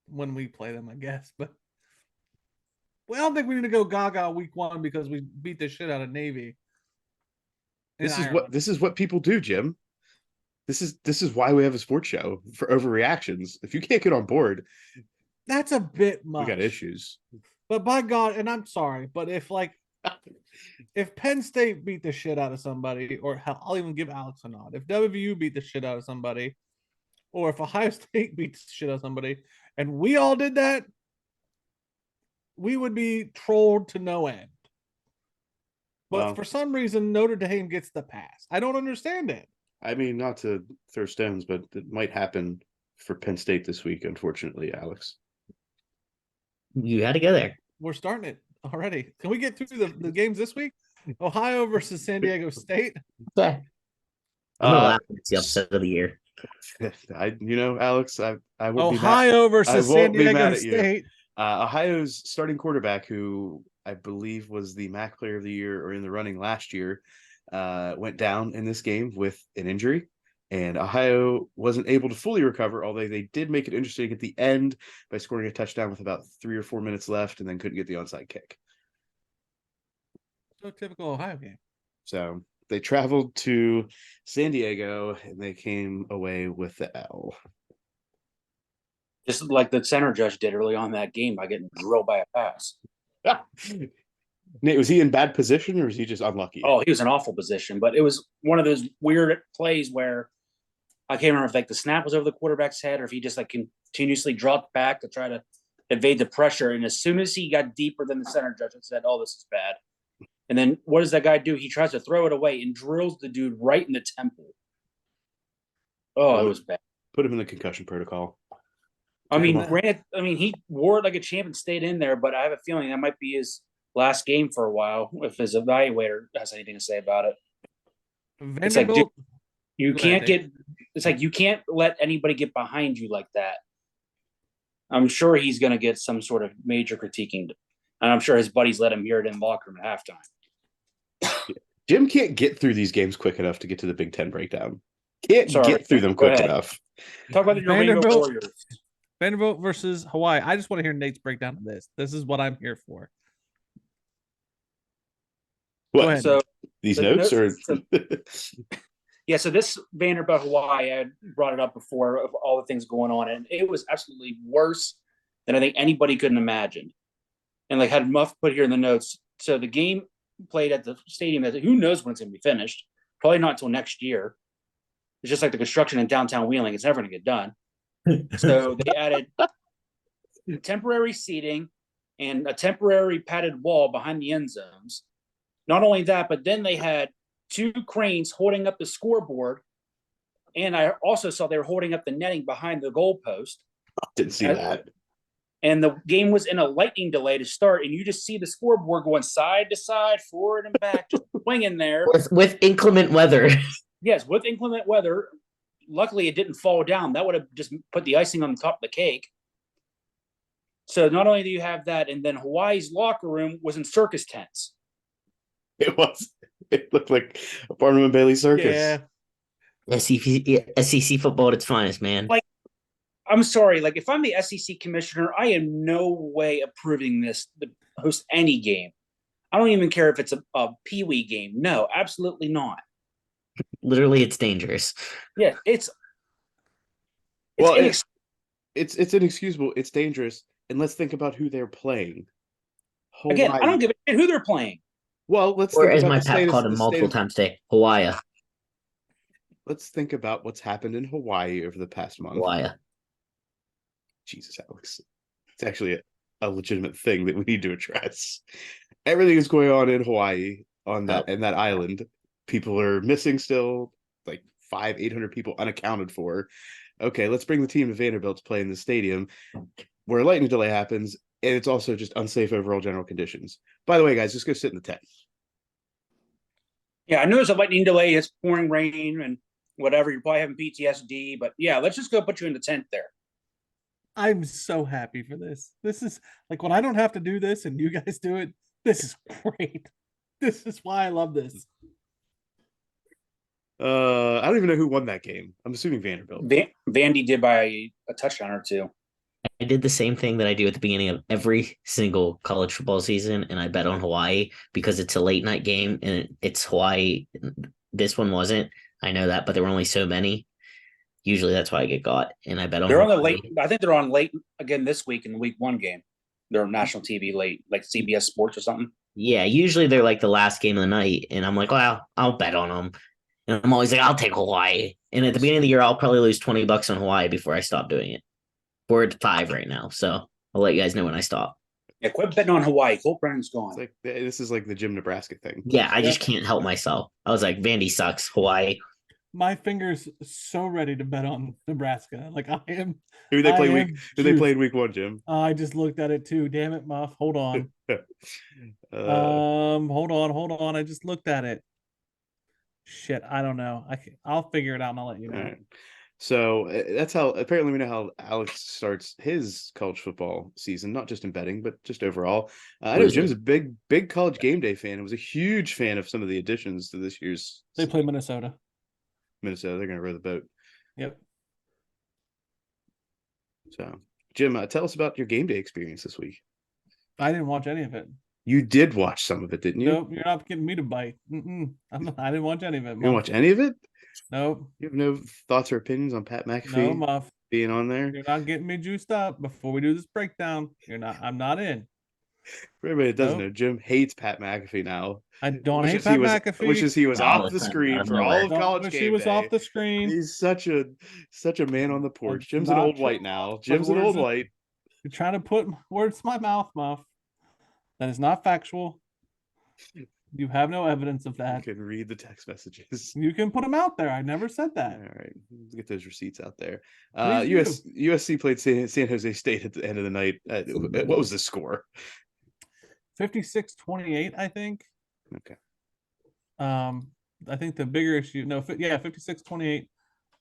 when we play them, I guess. But well, I don't think we need to go gaga week 1 because we beat the shit out of Navy. in Ireland. this is what people do, Jim. This is why we have a sports show for overreactions. If you can't get on board, That's a bit much. we got issues. But by God, and I'm sorry, but if Penn State beat the shit out of somebody, or hell, I'll even give Alex a nod. If WVU beat the shit out of somebody, or if Ohio State beats the shit out of somebody, and we all did that, we would be trolled to no end. But Well- for some reason, Notre Dame gets the pass. I don't understand it. I mean, not to throw stones, but it might happen for Penn State this week, unfortunately, Alex. you had to go there. We're starting it already. Can we get through the games this week? Ohio versus San Diego State. Yeah. I'm gonna Uh, laugh. It's the upset of the year. Alex, I won't be mad. Ohio versus San won't be Diego mad at you. State. Ohio's starting quarterback, who I believe was the MAC Player of the Year or in the running last year, went down in this game with an injury, and Ohio wasn't able to fully recover, although they did make it interesting at the end by scoring a touchdown with about 3 or 4 minutes left and then couldn't get the onside kick. So typical Ohio game. So they traveled to San Diego and they came away with the L. Just like the center judge did early on in that game by getting drilled by a pass. Nate, was he in bad position or was he just unlucky? Oh, he was in awful position, but it was one of those weird plays where I can't remember if like the snap was over the quarterback's head or if he just like continuously dropped back to try to evade the pressure. And as soon as he got deeper than the center judge, it said, "Oh, this is bad." And then what does that guy do? He tries to throw it away and drills the dude right in the temple. Oh, it was bad. Put him in the concussion protocol. I mean, Come on. granted, he wore it like a champ and stayed in there, but I have a feeling that might be his last game for a while if his evaluator has anything to say about it. It's like, Vanderbilt. You Go can't ahead, get it's like you can't let anybody get behind you like that. I'm sure he's gonna get some sort of major critiquing. And I'm sure his buddies let him hear it in the locker room at halftime. Jim can't get through these games quick enough to get to the Big Ten breakdown. Can't Sorry. get through them Go quick ahead. enough. Talk about your Rainbow Vanderbilt. Warriors. Vanderbilt versus Hawaii. I just want to hear Nate's breakdown of this. This is what I'm here for. Go What? ahead. So These the notes or yeah, so this Vanderbilt Hawaii, I had brought it up before of all the things going on, and it was absolutely worse than I think anybody could imagine. And like had Muff put here in the notes. So the game played at the stadium that who knows when it's gonna be finished. Probably not until next year. It's just like the construction in downtown Wheeling, it's never gonna get done. So they added temporary seating and a temporary padded wall behind the end zones. Not only that, but then they had 2 cranes holding up the scoreboard. And I also saw they were holding up the netting behind the goalpost. didn't see that. And the game was in a lightning delay to start. And you just see the scoreboard going side to side, forward and back, just swinging there. With inclement weather. Yes, with inclement weather. Luckily, it didn't fall down. That would have just put the icing on the top of the cake. So not only do you have that, and then Hawaii's locker room was in circus tents. It was. It looked like a Barnum and Bailey circus. Yeah. SEC football at its finest, man. Like, I'm sorry. Like, if I'm the SEC commissioner, I am no way approving this to host any game. I don't even care if it's a peewee game. No, absolutely not. Literally, it's dangerous. Yeah, it's Well, inex- it's inexcusable. It's dangerous. And let's think about who they're playing. again. I Hawaii. don't give a shit who they're playing. Well, let's Or think as about my the pap state called of, him the multiple state of, times today, Hawaii. let's think about what's happened in Hawaii over the past month. Hawaii. Jesus, Alex. It's actually a legitimate thing that we need to address. Everything is going on in Hawaii on that in that island. People are missing still, like 800 people unaccounted for. Okay, let's bring the team to Vanderbilt to play in the stadium where a lightning delay happens, and it's also just unsafe overall general conditions. By the way, guys, just go sit in the tent. Yeah, I know there's a lightning delay. It's pouring rain and whatever. You're probably having PTSD, but yeah, let's just go put you in the tent there. I'm so happy for this. This is like when I don't have to do this and you guys do it. This is great. This is why I love this. I don't even know who won that game. I'm assuming Vanderbilt. Vandy did by a touchdown or two. I did the same thing that I do at the beginning of every single college football season, and I bet on Hawaii because it's a late night game and it's Hawaii. This one wasn't. I know that, but there were only so many. Usually that's why I get got, and I bet on They're on the Hawaii. late. I think they're on late again this week in the week 1 game. They're on national TV late, like CBS Sports or something. Yeah, usually they're like the last game of the night, and I'm like, well, I'll bet on them. And I'm always like, I'll take Hawaii. And at the beginning of the year, I'll probably lose $20 on Hawaii before I stop doing it. We're at 5 right now, so I'll let you guys know when I stop. Yeah, quit betting on Hawaii. Colt Brennan's gone. It's like this is like the Jim Nebraska thing. Yeah, I just can't help myself. I was like, Vandy sucks, Hawaii. My fingers so ready to bet on Nebraska. Like I am. Who they I play am week? Who they juiced. played week 1, Jim? I just looked at it too. Damn it, Muff. Hold on. Hold on. I just looked at it. Shit, I don't know. I'll figure it out and I'll let you know. All right. So that's how apparently we know how Alex starts his college football season, not just in betting, but just overall. I know Jim's a big college game day fan and was a huge fan of some of the additions to this year's. They play Minnesota. Minnesota. They're going to row the boat. Yep. So, Jim, tell us about your game day experience this week. I didn't watch any of it. You did watch some of it, didn't you? Nope, you're not getting me to bite. I didn't watch any of it. You didn't watch any of it? Nope. You have no thoughts or opinions on Pat No, McAfee Muff. being on there? You're not getting me juiced up before we do this breakdown. I'm not in. For everybody that doesn't Nope. know, Jim hates Pat McAfee now. I don't hate Wishes Pat he was, McAfee. Wishes he was All off the the time, screen out of for all nowhere. of Don't college wish game he was day. off the screen. He's such a man on the porch. That's Jim's an not old true. white now. But Jim's an where's old it- white. You're trying to put words in my mouth, Muff. That is not factual. You have no evidence of You that. can read the text messages. You can put them out there. I never said All that. right, let's get those receipts out there. Please USC played San Jose State at the end of the night. What was the score? 56-28, I think. Okay. I think the bigger issue, 56-28.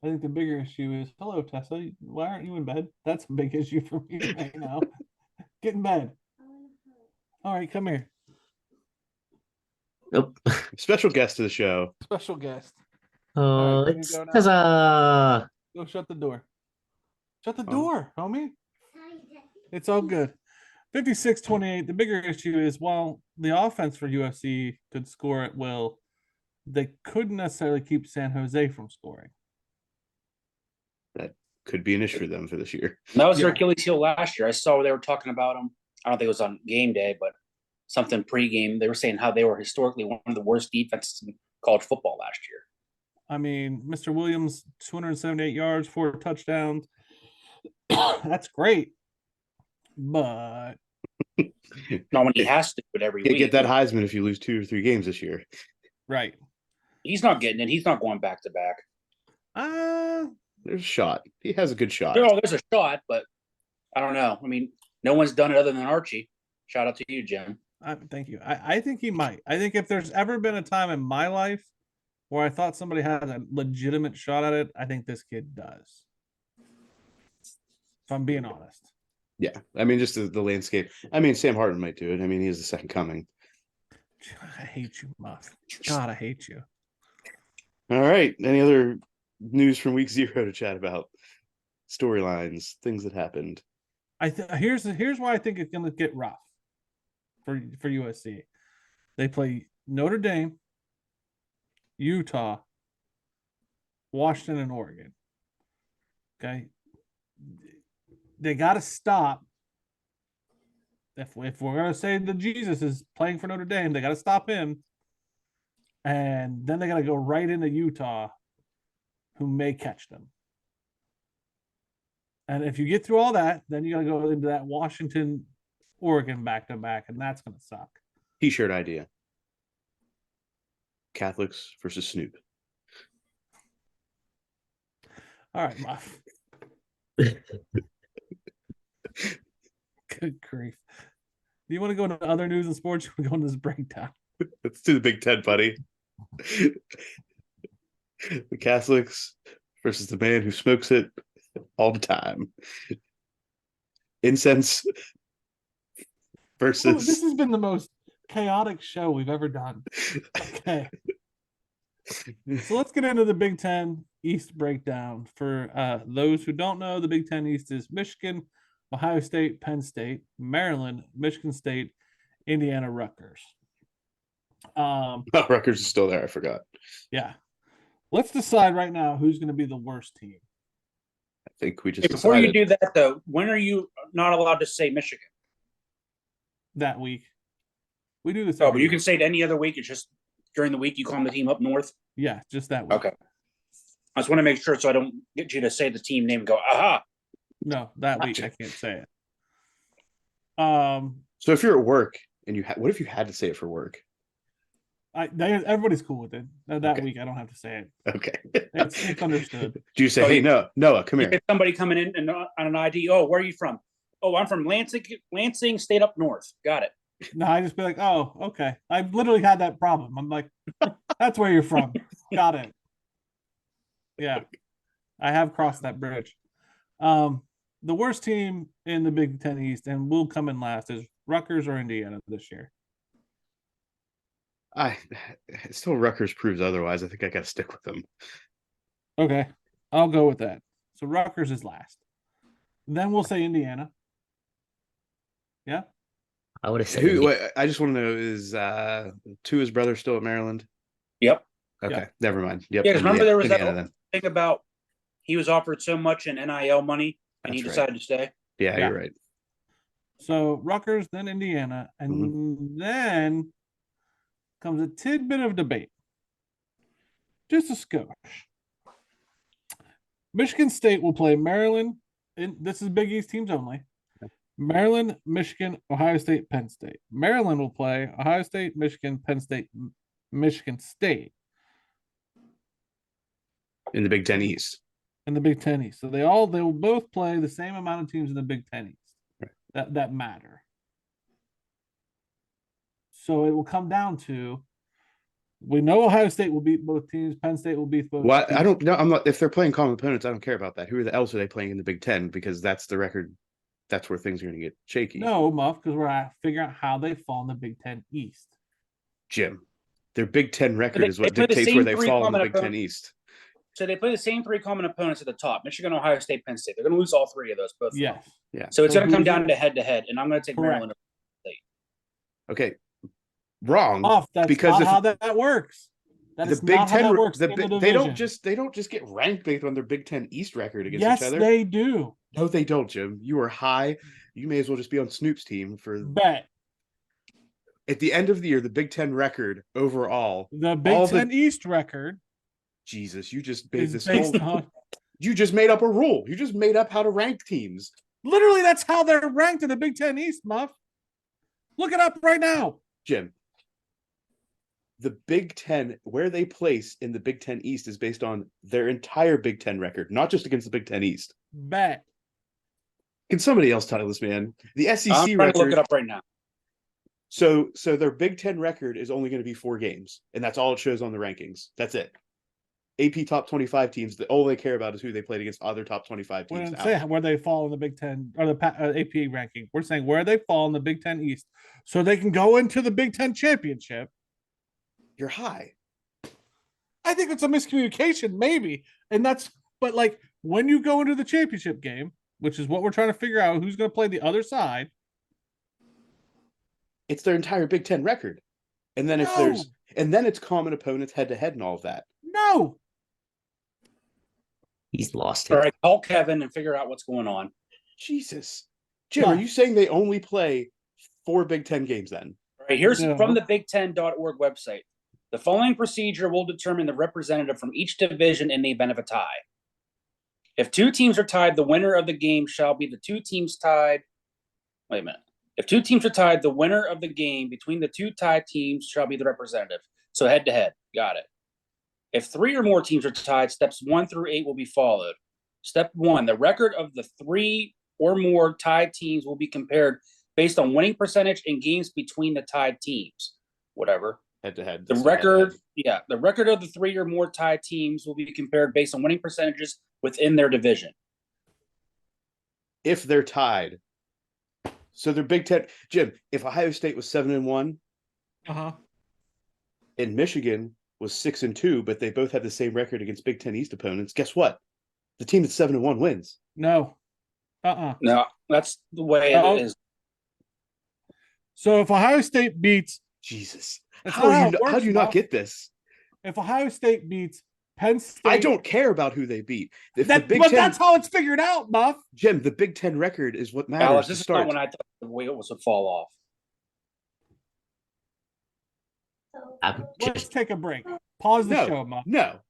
I think the bigger issue is, hello, Tessa. Why aren't you in bed? That's a big issue for me right now. Get in bed. All right, come here. Nope. Special guest to the show. Special guest. All right, can you It's go now? huzzah! Go shut the door. Shut the Oh. door, homie. It's all good. 56-28. The bigger issue is while the offense for USC could score at will, they couldn't necessarily keep San Jose from scoring. That could be an issue for them for this year. And that was their Yeah. Achilles heel last year. I saw where they were talking about them. I don't think it was on game day, but something pregame. They were saying how they were historically one of the worst defenses in college football last year. I mean, Mr. Williams, 278 yards, 4 touchdowns. That's great. But Not when he has to do it every Can't week. get that Heisman if you lose 2 or 3 games this year. right. He's not getting it. He's not going back to back. There's a shot. He has a good shot. No, there's a shot, but I don't know. I mean, no one's done it other than Archie. Shout out to you, Jim. Thank you. I think he might. I think if there's ever been a time in my life where I thought somebody had a legitimate shot at it, I think this kid does. If I'm being honest. Yeah. I mean, just the landscape. I mean, Sam Hartman might do it. I mean, he is the second coming. I hate you, Muff. God, I hate you. All right. Any other news from week 0 to chat about? Storylines, things that happened. Here's why I think it's gonna get rough for USC. They play Notre Dame, Utah, Washington, and Oregon. Okay. They gotta stop. If we're gonna say that Jesus is playing for Notre Dame, they gotta stop him. And then they gotta go right into Utah, who may catch them. And if you get through all that, then you got to go into that Washington, Oregon back to back, and that's going to suck. T-shirt idea. Catholics versus Snoop. All right, Muff. Good grief. Do you want to go into other news and sports? Or we go into this breakdown? Let's do the Big Ten, buddy. The Catholics versus the man who smokes it all the time. Incense versus. This has been the most chaotic show we've ever done. Okay. So let's get into the Big Ten East breakdown. For those who don't know, the Big Ten East is Michigan, Ohio State, Penn State, Maryland, Michigan State, Indiana, Rutgers. Oh, Rutgers is still there. I forgot. Yeah. Let's decide right now who's going to be the worst team. I think we just Hey, before decided. you do that, though, when are you not allowed to say Michigan? That week. We do this. Oh, every but you year. can say it any other week. It's just during the week you call the team up north. Yeah, just that week. Okay. I just want to make sure so I don't get you to say the team name and go, aha. No, that week I can't say it. So if you're at work and what if you had to say it for work? Everybody's cool with it. That Okay. week I don't have to say it. Okay. It's understood. Do you say, Oh, hey, yeah. Noah, come You here? get somebody coming in and on an ID. Oh, where are you from? Oh, I'm from Lansing State up north. Got it. No, I just be like, oh, okay. I've literally had that problem. I'm like, that's where you're from. Got it. Yeah. I have crossed that bridge. The worst team in the Big Ten East, and will come in last, is Rutgers or Indiana this year. Still Rutgers proves otherwise. I think I got to stick with them. Okay. I'll go with that. So Rutgers is last. Then we'll say Indiana. Yeah. I would have said I just want to know, is Tua's brother still at Maryland? Yep. Okay, Yeah. Never mind. Yep. Yeah, because remember there was Indiana, that then. thing about he was offered so much in NIL money and he That's decided to stay. Yeah, Yeah. you're right. So Rutgers, then Indiana, and then comes a tidbit of debate. Just a skosh. Michigan State will play Maryland. This is Big East teams only. Maryland, Michigan, Ohio State, Penn State. Maryland will play Ohio State, Michigan, Penn State, Michigan State In the Big Ten East. in the Big Ten East. So they will both play the same amount of teams in the Big Ten East that matter. So it will come down to, we know Ohio State will beat both teams. Penn State will beat both. Well, teams. I don't know. I'm not. If they're playing common opponents, I don't care about that. Who else are they playing in the Big Ten? Because that's the record. That's where things are going to get shaky. No, Muff, because we're figuring out how they fall in the Big Ten East. Jim, their Big Ten record is what they play the dictates same where they three fall in the common Big Ten opponents. East. So they play the same three common opponents at the top: Michigan, Ohio State, Penn State. They're going to lose all three of those. Both. Of them. Yes. Yeah. So it's So going to come who's down it? to head, and I'm going to take Correct. Maryland. Okay. Wrong. Off. That's because not if how that works. That the is Big not how Ten, that works in the they division. don't just get ranked based on their Big Ten East record against Yes, each other. they do. No, they don't, Jim. You are high. You may as well just be on Snoop's team for. Bet. At the end of the year, the Big Ten record overall. The Big Ten East record Jesus, you just made is this based whole. on. You just made up a rule. You just made up how to rank teams. Literally, that's how they're ranked in the Big Ten East, Muff. Look it up right now. Jim, the Big Ten, where they place in the Big Ten East is based on their entire Big Ten record, not just against the Big Ten East. Bet. Can somebody else title this, man? The SEC I'm trying record. to look it up right now. So their Big Ten record is only going to be 4 games, and that's all it shows on the rankings. That's it. AP top 25 teams, all they care about is who they played against other top 25 We teams. didn't say where they fall in the Big Ten or the AP ranking. We're saying where they fall in the Big Ten East, so they can go into the Big Ten championship. You're high. I think it's a miscommunication, maybe, and that's. But like when you go into the championship game, which is what we're trying to figure out, who's going to play the other side. It's their entire Big Ten record, and then it's common opponents head to head and all of that. No. He's lost All it. right, call Kevin and figure out what's going on. Jesus, Jim, No. are you saying they only play 4 Big Ten games then? All right, here's No. from the Big10.org website. The following procedure will determine the representative from each division in the event of a tie. If 2 teams are tied, the winner of the game shall be the 2 teams tied. Wait a minute. If 2 teams are tied, the winner of the game between the 2 tied teams shall be the representative. So head to head. Got it. If 3 or more teams are tied, steps 1 through 8 will be followed. Step 1, the record of the 3 or more tied teams will be compared based on winning percentage in games between the tied teams. Whatever. Head to head. The record of the 3 or more tied teams will be compared based on winning percentages within their division. If they're tied. So they're Big Ten. Jim, if Ohio State was 7-1 and Michigan was 6-2, but they both had the same record against Big Ten East opponents, guess what? The team that's 7-1 wins. No. No, that's the way No. it is. So if Ohio State beats, Jesus. That's How not do how it you works, not Bob. get this? if Ohio State beats Penn State, I don't care about who they beat. If the That, Big but Ten, that's how it's figured out, Muff. Jim, the Big Ten record is what matters Alex, to this is start. not when I thought the way it was to fall off. I'm Let's just take a break. Pause the No. show, Muff. No.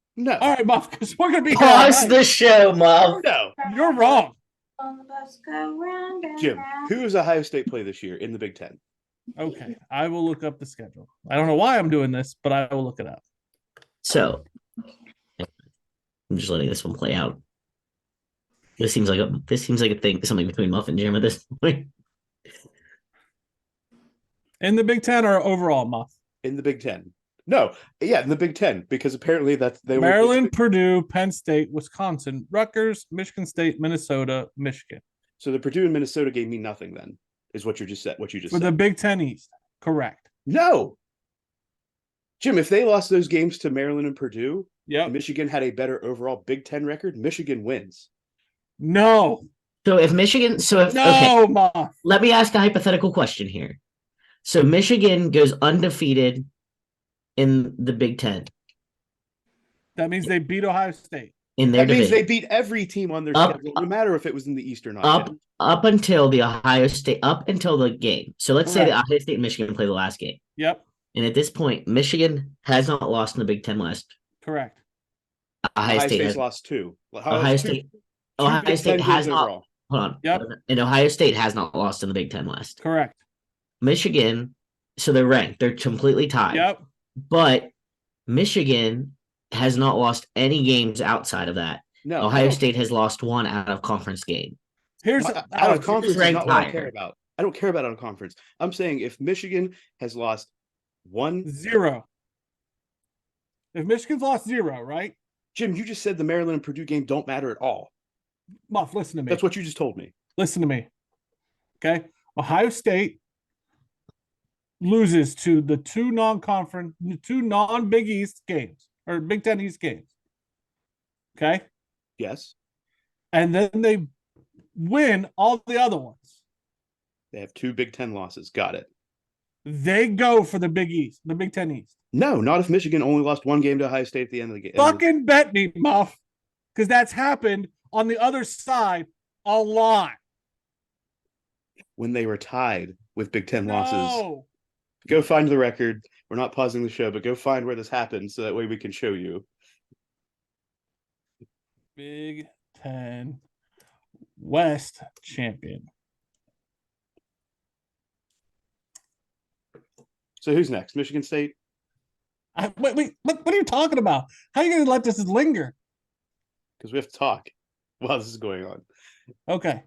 All right, Muff, because we're gonna be here all pause night. the show, Mom. No. You're wrong. On the bus go round and Jim, round. who does Ohio State play this year in the Big Ten? Okay, I will look up the schedule. I don't know why I'm doing this, but I will look it up. So I'm just letting this one play out. This seems like a thing, something between Muff and Jim at this point. In the Big Ten or overall, Muff? In the Big Ten. No. Yeah, in the Big Ten, because apparently they Maryland, Purdue, Penn State, Wisconsin, Rutgers, Michigan State, Minnesota, Michigan. So the Purdue and Minnesota game mean nothing then, is what you just said. For the Big Ten East. Correct. No. Jim, if they lost those games to Maryland and Purdue, Yep. Michigan had a better overall Big Ten record, Michigan wins. No. So if Michigan, okay, No, Muff. let me ask a hypothetical question here. So Michigan goes undefeated in the Big Ten That means they beat Ohio State. in their That means division. they beat every team on their Up- schedule, no matter if it was in the East or not. up Jim. up until the game. So let's say that Correct. Ohio State and Michigan play the last game. Yep. And at this point, Michigan has not lost in the Big Ten West. Correct. Ohio State State's has, lost 2. Ohio State Big Ten has games not overall. hold on. Yep. And Ohio State has not lost in the Big Ten West. Correct. Michigan, so they're ranked. They're completely tied. Yep. But Michigan has not lost any games outside of that. No, Ohio State has lost 1 out of conference game. Here's Out of Alex, conference is ranked not what I higher. care about. I don't care about out of conference. I'm saying if Michigan has lost 1, 0. If Michigan's lost 0, right? Jim, you just said the Maryland and Purdue game don't matter at all. Muff, listen to me. That's what you just told me. Listen to me. Okay. Ohio State loses to the 2 non-Big East games or Big Ten East games. Okay. Yes. And then they win all the other ones. They have 2 Big Ten losses. Got it. They go for the Big East, the Big Ten East. No, not if Michigan only lost 1 game to Ohio State at the end of the game. Fucking bet me, Muff. Because that's happened on the other side a lot. When they were tied with Big Ten losses. No. Go find the record. We're not pausing the show, but go find where this happened so that way we can show you. Big Ten West champion. So who's next? Michigan State? Wait, what are you talking about? How are you going to let this linger? Because we have to talk while this is going on. Okay.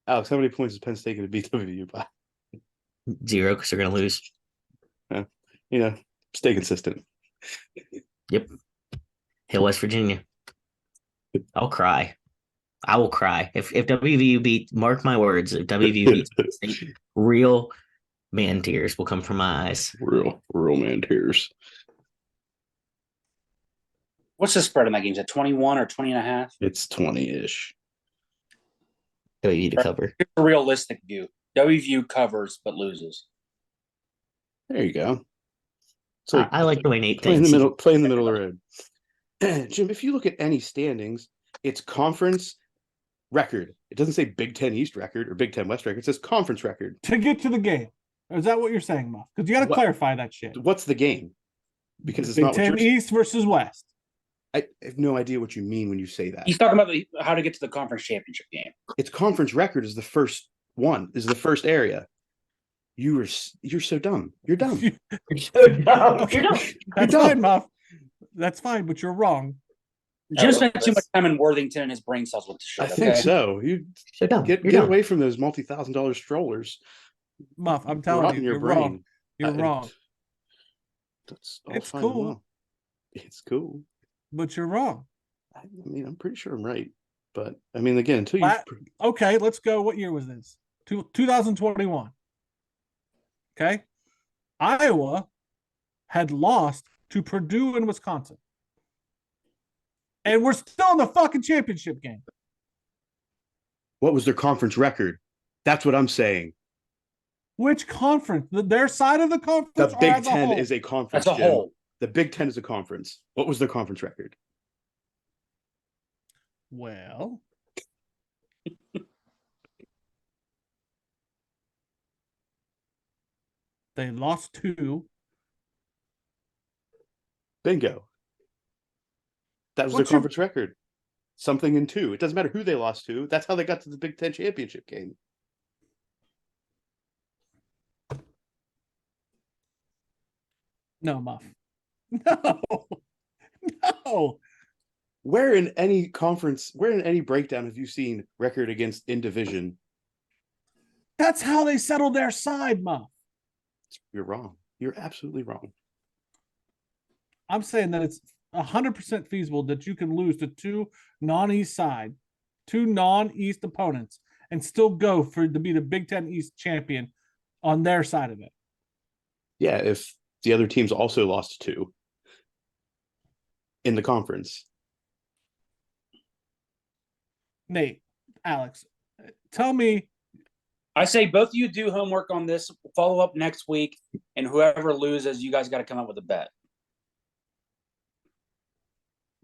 Alex, how many points is Penn State going to beat WVU by? 0 because they're going to lose. You know, stay consistent. Yep. Hill, West Virginia. I'll cry. I will cry. If WVU beat, mark my words, if WVU beats Penn State, real man tears will come from my eyes. Real man tears. What's the spread on that game? Is it 21 or 20 and a half? It's 20-ish. WVU to cover. Here's a realistic view. WVU covers but loses. There you go. So I like the way Nate play in thinks. the middle. Play in the middle of the road. Jim, if you look at any standings, it's conference record. It doesn't say Big Ten East record or Big Ten West record. It says conference record. To get to the game. Is that what you're saying, Muff? Because you got to What? clarify that shit. What's the game? Because it's Big not what Ten you're. East versus West. I have no idea what you mean when you say that. He's talking about how to get to the conference championship game. It's conference record is the first one. Is the first area. You're so dumb. You're dumb. That's fine, Muff. That's fine, but you're wrong. Jim spent too much time in Worthington and his brain cells with the shit. I think so. You So dumb. get away from those multi-$1,000 strollers. Muff, I'm Rotting telling you, your you're brain. wrong. You're wrong. That's all It's fine and cool. well. It's cool. But you're wrong. I mean, I'm pretty sure I'm right. But I mean, again, until you Okay, let's go. What year was this? 2021. Okay. Iowa had lost to Purdue and Wisconsin. And we're still in the fucking championship game. what was their conference record? That's what I'm saying. Which conference? Their side of the conference? The or Big as a Ten whole? is a conference. That's a Jim. whole. The Big Ten is a conference. What was their conference record? Well, they lost 2. Bingo. That was What's their your- conference record. Something in 2. It doesn't matter who they lost to. That's how they got to the Big Ten championship game. No, Muff. No. No. Where in any conference, where in any breakdown have you seen record against in division? That's how they settled their side, Muff. You're wrong. You're absolutely wrong. I'm saying that it's 100% feasible that you can lose to 2 non-East opponents, and still go to be the Big Ten East champion on their side of it. Yeah, if the other teams also lost 2 in the conference. Nate, Alex, tell me. I say both of you do homework on this, follow up next week, and whoever loses, you guys got to come up with a bet.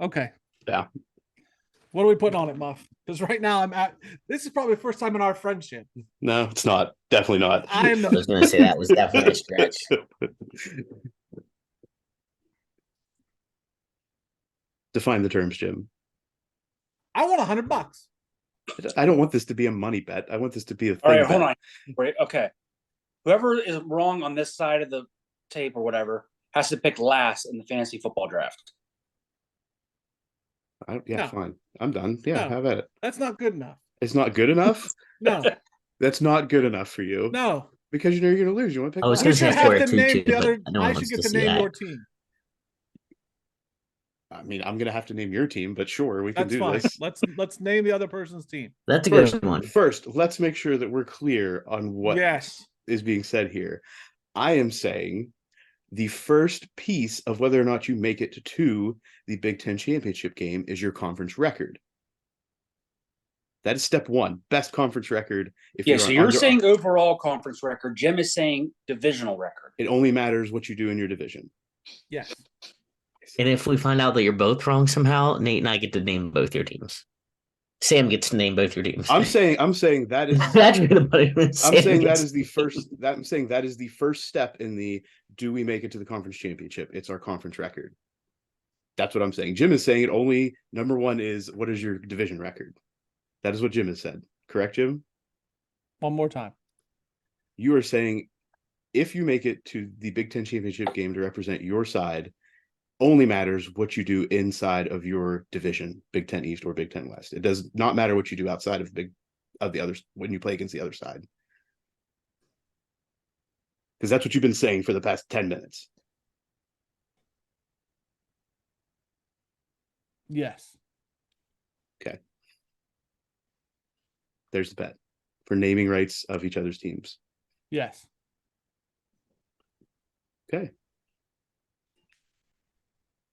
Okay. Yeah. What are we putting on it, Muff? Because right now this is probably the first time in our friendship. No, it's not. Definitely not. I was going to say that was definitely a stretch. Define the terms, Jim. I want $100. I don't want this to be a money bet. I want this to be a thing. All right, hold bet. on. Wait, okay. Whoever is wrong on this side of the tape or whatever has to pick last in the fantasy football draft. Yeah, No. fine. I'm done. Yeah, No. have at it. That's not good enough. It's not good enough. No, That's not good enough for you. no. Because you know you're going to lose. You want to pick. I was last. gonna We say should score have a to name 2-2, the other. but no one I should wants get to to see name that. your team. I mean, I'm going to have to name your team, but sure, we can That's do fine. this. Let's name the other person's team. That's a First, good one. first, let's make sure that we're clear on what Yes. is being said here. I am saying the first piece of whether or not you make it to the Big Ten championship game is your conference record. That is step one. Best conference record. If Yeah, you're so on you're under- saying overall conference record. Jim is saying divisional record. it only matters what you do in your division. Yes. And if we find out that you're both wrong somehow, Nate and I get to name both your teams. Sam gets to name both your teams. I'm saying that is That's where the money I'm Sam saying that gets- is the first that I'm saying that is the first step in the do we make it to the conference championship? It's our conference record. That's what I'm saying. Jim is saying it only number one is what is your division record? That is what Jim has said. Correct, Jim? One more time. You are saying if you make it to the Big Ten championship game to represent your side, only matters what you do inside of your division, Big Ten East or Big Ten West. It does not matter what you do outside of the others when you play against the other side. Because that's what you've been saying for the past 10 minutes. Yes. There's the bet for naming rights of each other's teams. Yes. Okay.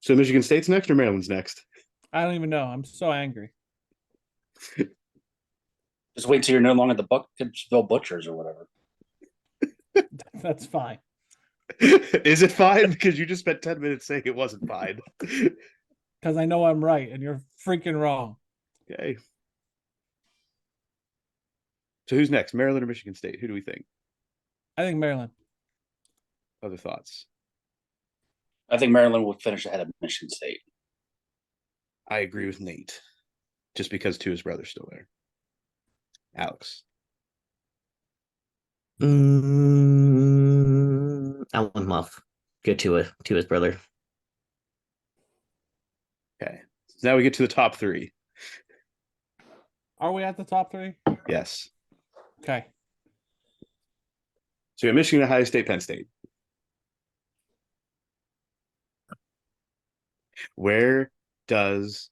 So Michigan State's next or Maryland's next? I don't even know. I'm so angry. Just wait till you're no longer the Buckville Butchers or whatever. That's fine. Is it fine? Because you just spent 10 minutes saying it wasn't fine. Because I know I'm right and you're freaking wrong. Okay. So who's next? Maryland or Michigan State? Who do we think? I think Maryland. Other thoughts? I think Maryland will finish ahead of Michigan State. I agree with Nate. Just because two of his brother's still there. Alex. Alan Muff. Go to his brother. Okay. So now we get to the top three. Are we at the top three? Yes. Okay. So we got Michigan, Ohio State, Penn State. Where does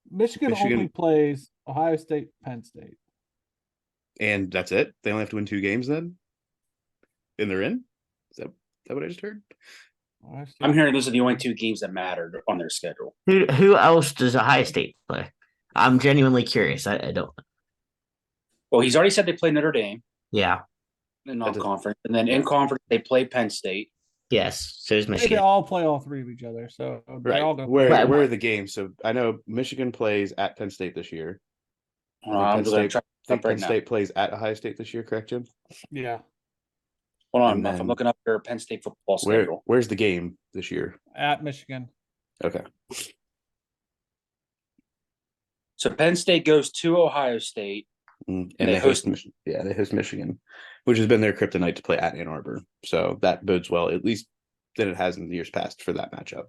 Michigan only plays Ohio State, Penn State. and that's it? They only have to win 2 games then? And they're in? Is that what I just heard? Ohio State- I'm hearing those are the only 2 games that mattered on their schedule. Who else does Ohio State play? I'm genuinely curious. I don't. Well, he's already said they play Notre Dame Yeah. in non-conference, and then in conference they play Penn State. Yes. So is They Michigan. all play all three of each other. So they Right. all don't Where Right. are the games? So I know Michigan plays at Penn State this year. I'm just going to try I think up right Penn now. State plays at Ohio State this year, correct, Jim? Yeah. Hold on, and Muff. I'm then- looking up their Penn State football schedule. Where's the game this year? At Michigan. Okay. So Penn State goes to Ohio State. And they they host host- Michigan. Yeah, they host Michigan, which has been their kryptonite to play at Ann Arbor. So that bodes well, at least than it has in the years past for that matchup.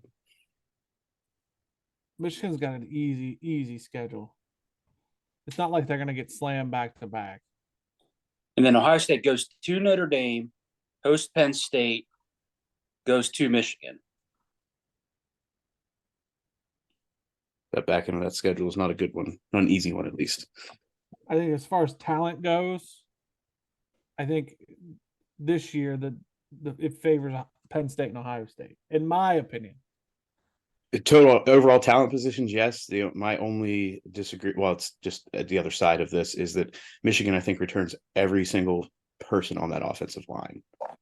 Michigan's got an easy schedule. It's not like they're going to get slammed back to back. And then Ohio State goes to Notre Dame, hosts Penn State, goes to Michigan. That back end of that schedule is not a good one, not an easy one at least. I think as far as talent goes, I think this year it favors Penn State and Ohio State, in my opinion. Total overall talent positions, yes. My only disagree. Well, it's just at the other side of this is that Michigan, I think, returns every single person on that offensive line. I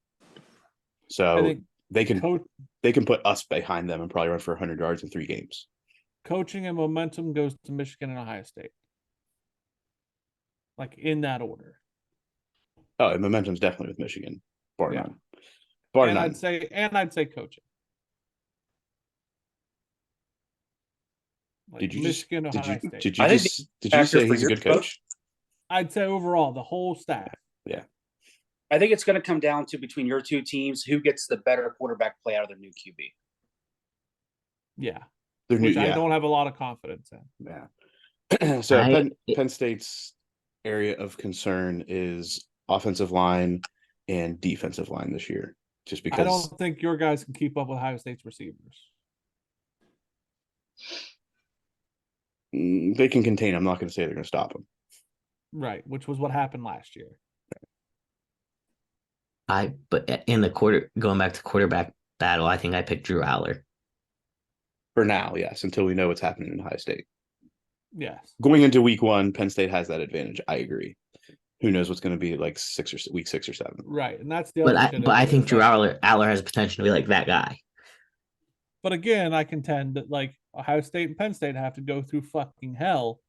So think they can coach, put us behind them and probably run for 100 yards in 3 games. coaching and momentum goes to Michigan and Ohio State. Like in that order. Oh, and momentum's definitely with Michigan, bar Yeah. none. Bar And none. I'd say coaching. Like Did you Michigan, just Ohio State. did you I think just did you factor say for he's a your good coach? I'd say overall, the whole staff. I think it's going to come down to between your 2 teams who gets the better quarterback play out of their new QB. Yeah. They're new, Which I yeah. don't have a lot of confidence in. Yeah. So I- Penn State's area of concern is offensive line and defensive line this year. Just I because don't think your guys can keep up with Ohio State's receivers. they can contain. I'm not going to say they're going to stop them. Right, which was what happened last year. But in the going back to quarterback battle, I think I picked Drew Aller. For now, yes, until we know what's happening in Ohio State. Yes. Going into week 1, Penn State has that advantage. I agree. Who knows what's going to be like week 6 or 7. Right. And that's the But other shit. I think Drew Aller has potential to be like that guy. But again, I contend that like Ohio State and Penn State have to go through fucking hell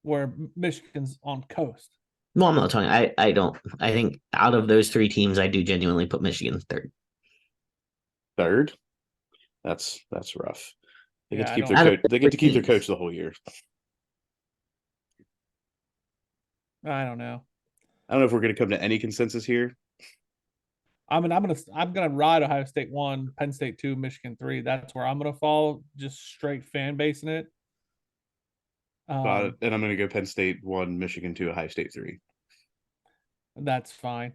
where Michigan's on coast. Well, I'm not talking. I don't. I think out of those 3 teams, I do genuinely put Michigan third. Third? That's rough. They get Yeah, to keep I their don't- coach. They get to keep their teams. coach the whole year. I don't know. I don't know if we're going to come to any consensus here. I'm gonna ride Ohio State 1, Penn State 2, Michigan 3. That's where I'm gonna fall. Just straight fan basing it. And I'm going to go Penn State 1, Michigan 2, Ohio State 3. That's fine.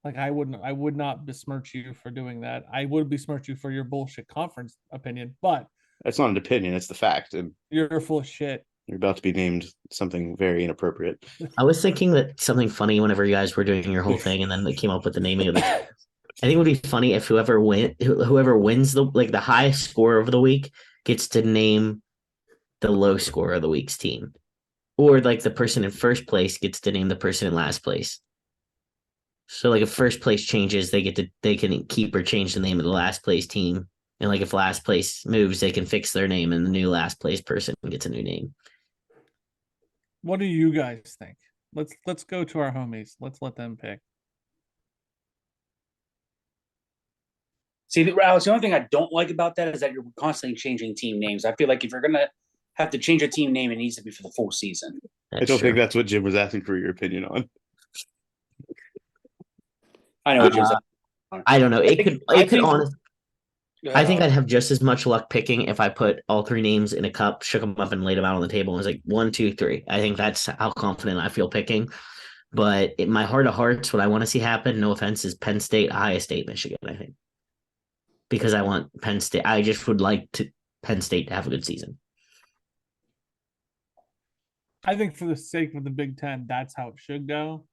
Like I would not besmirch you for doing that. I would besmirch you for your bullshit conference opinion, but That's not an opinion. It's the fact. And you're full of shit. you're about to be named something very inappropriate. I was thinking that something funny whenever you guys were doing your whole thing, and then they came up with the naming of the. I think it would be funny if whoever wins the highest score of the week gets to name the low score of the week's team, or like the person in first place gets to name the person in last place. So like if first place changes, they can keep or change the name of the last place team, and like if last place moves, they can fix their name, and the new last place person gets a new name. What do you guys think? Let's go to our homies. Let's let them pick. See, Alex, the only thing I don't like about that is that you're constantly changing team names. I feel like if you're gonna have to change a team name, it needs to be for the full season. I don't think that's what Jim was asking for your opinion on. I know what Jim's I don't know. I think I'd have just as much luck picking if I put all 3 names in a cup, shook them up, and laid them out on the table. And was like 1, 2, 3. I think that's how confident I feel picking. But in my heart of hearts, what I want to see happen, no offense, is Penn State, Ohio State, Michigan. I think because I want Penn State. I just would like Penn State to have a good season. I think for the sake of the Big Ten, that's how it should go.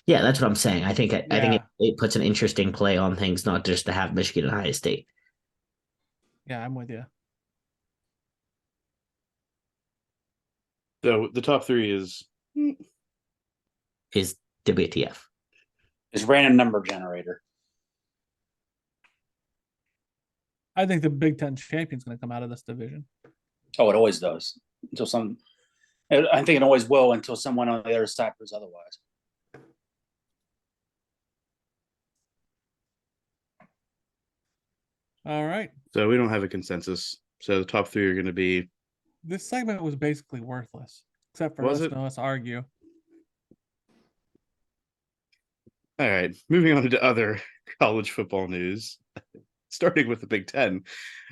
Yeah, that's what I'm saying. I think it puts an interesting play on things, not just to have Michigan and Ohio State. Yeah, I'm with you. So the top 3 is WTF. Is random number generator. I think the Big Ten champion's going to come out of this division. Oh, it always does. I think it always will until someone on the other side proves otherwise. All right. so we don't have a consensus. So the top 3 are going to be This segment was basically worthless, except for Was listening it? to us argue. all right. Moving on to other college football news. Starting with the Big Ten.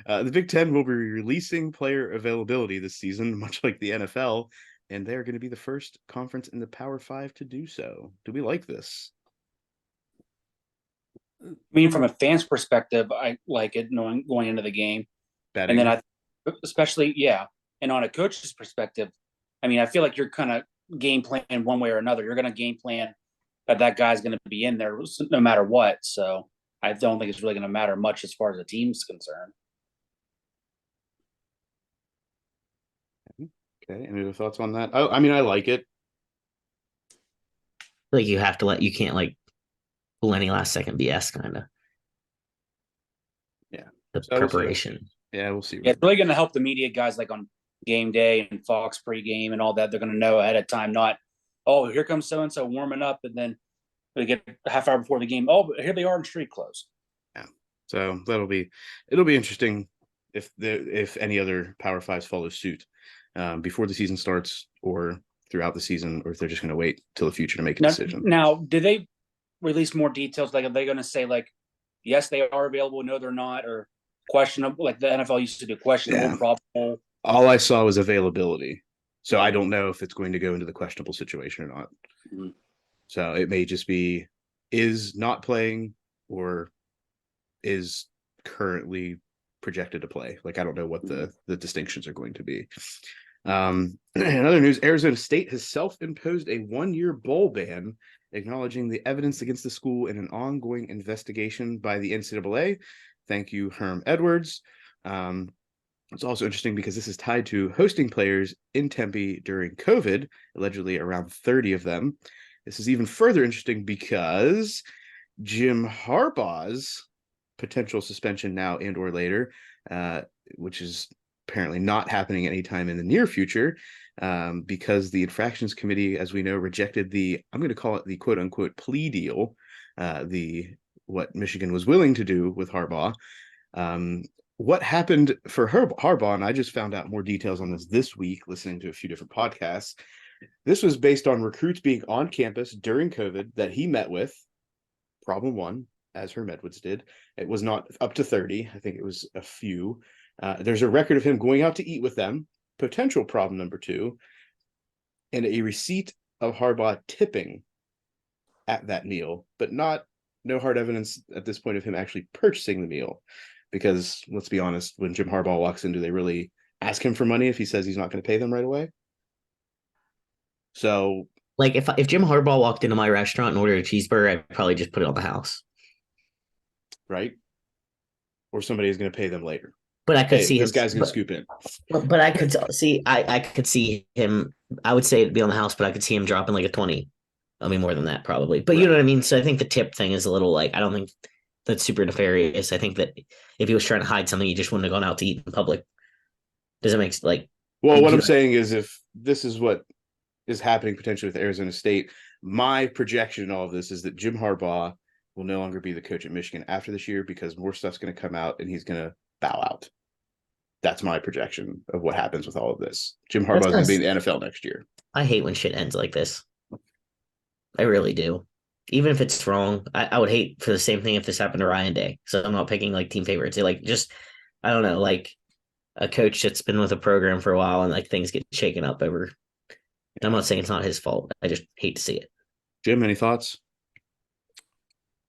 The Big Ten will be releasing player availability this season, much like the NFL, and they're going to be the first conference in the Power 5 to do so. Do we like this? I mean, from a fan's perspective, I like it knowing going into the game. Betting. And then especially, yeah. And on a coach's perspective, I mean, I feel like you're kind of game plan one way or another. You're going to game plan that guy's going to be in there no matter what. So I don't think it's really going to matter much as far as the team's concerned. Okay. Any other thoughts on that? I mean, I like it. Like you can't like pull any last second BS kind of. Yeah. The So we'll see. preparation. Yeah, we'll see. Yeah, it's really going to help the media guys like on game day and Fox pregame and all that. They're going to know ahead of time, not, oh, here comes so-and-so warming up. And then they get a half hour before the game. Oh, here they are in street clothes. Yeah. So it'll be interesting if any other Power 5s follow suit before the season starts or throughout the season, or if they're just going to wait till the future to make a decision. Now, did they release more details? Like, are they going to say like, yes, they are available, no, they're not, or questionable? Like the NFL used to do questionable, Yeah. probable. All I saw was availability. So I don't know if it's going to go into the questionable situation or not. Mm-hmm. So it may just be is not playing or is currently projected to play. Like, I don't know what the distinctions are going to be. In other news, Arizona State has self-imposed a 1-year bowl ban acknowledging the evidence against the school in an ongoing investigation by the NCAA. Thank you, Herm Edwards. It's also interesting because this is tied to hosting players in Tempe during COVID, allegedly around 30 of them. This is even further interesting because Jim Harbaugh's potential suspension now and or later, which is apparently not happening anytime in the near future, because the infractions committee, as we know, rejected I'm going to call it the quote unquote plea deal, what Michigan was willing to do with Harbaugh. What happened for Harbaugh, and I just found out more details on this week, listening to a few different podcasts. This was based on recruits being on campus during COVID that he met with. Problem one, as Herm Edwards did. It was not up to 30. I think it was a few. There's a record of him going out to eat with them. Potential problem number two, and a receipt of Harbaugh tipping at that meal, but no hard evidence at this point of him actually purchasing the meal. Because let's be honest, when Jim Harbaugh walks in, do they really ask him for money if he says he's not going to pay them right away? So, like if Jim Harbaugh walked into my restaurant and ordered a cheeseburger, I'd probably just put it on the house. Right? Or somebody is going to pay them later. But I could see this guy's going to scoop in. But I could see I could see him. I would say it'd be on the house, but I could see him dropping like a 20. I mean, more than that probably. But you know what I mean. So I think the tip thing is a little like I don't think that's super nefarious. I think that if he was trying to hide something, he just wouldn't have gone out to eat in public. Does it make like? Well, what I'm saying is, if this is what is happening potentially with Arizona State, my projection in all of this is that Jim Harbaugh will no longer be the coach at Michigan after this year because more stuff's going to come out and he's going to bow out. That's my projection of what happens with all of this. Jim Harbaugh is going to be in the NFL next year. I hate when shit ends like this. I really do. Even if it's wrong, I would hate for the same thing if this happened to Ryan Day. So I'm not picking like team favorites. Like just, I don't know, like a coach that's been with a program for a while and like things get shaken up over. And I'm not saying it's not his fault. I just hate to see it. Jim, any thoughts?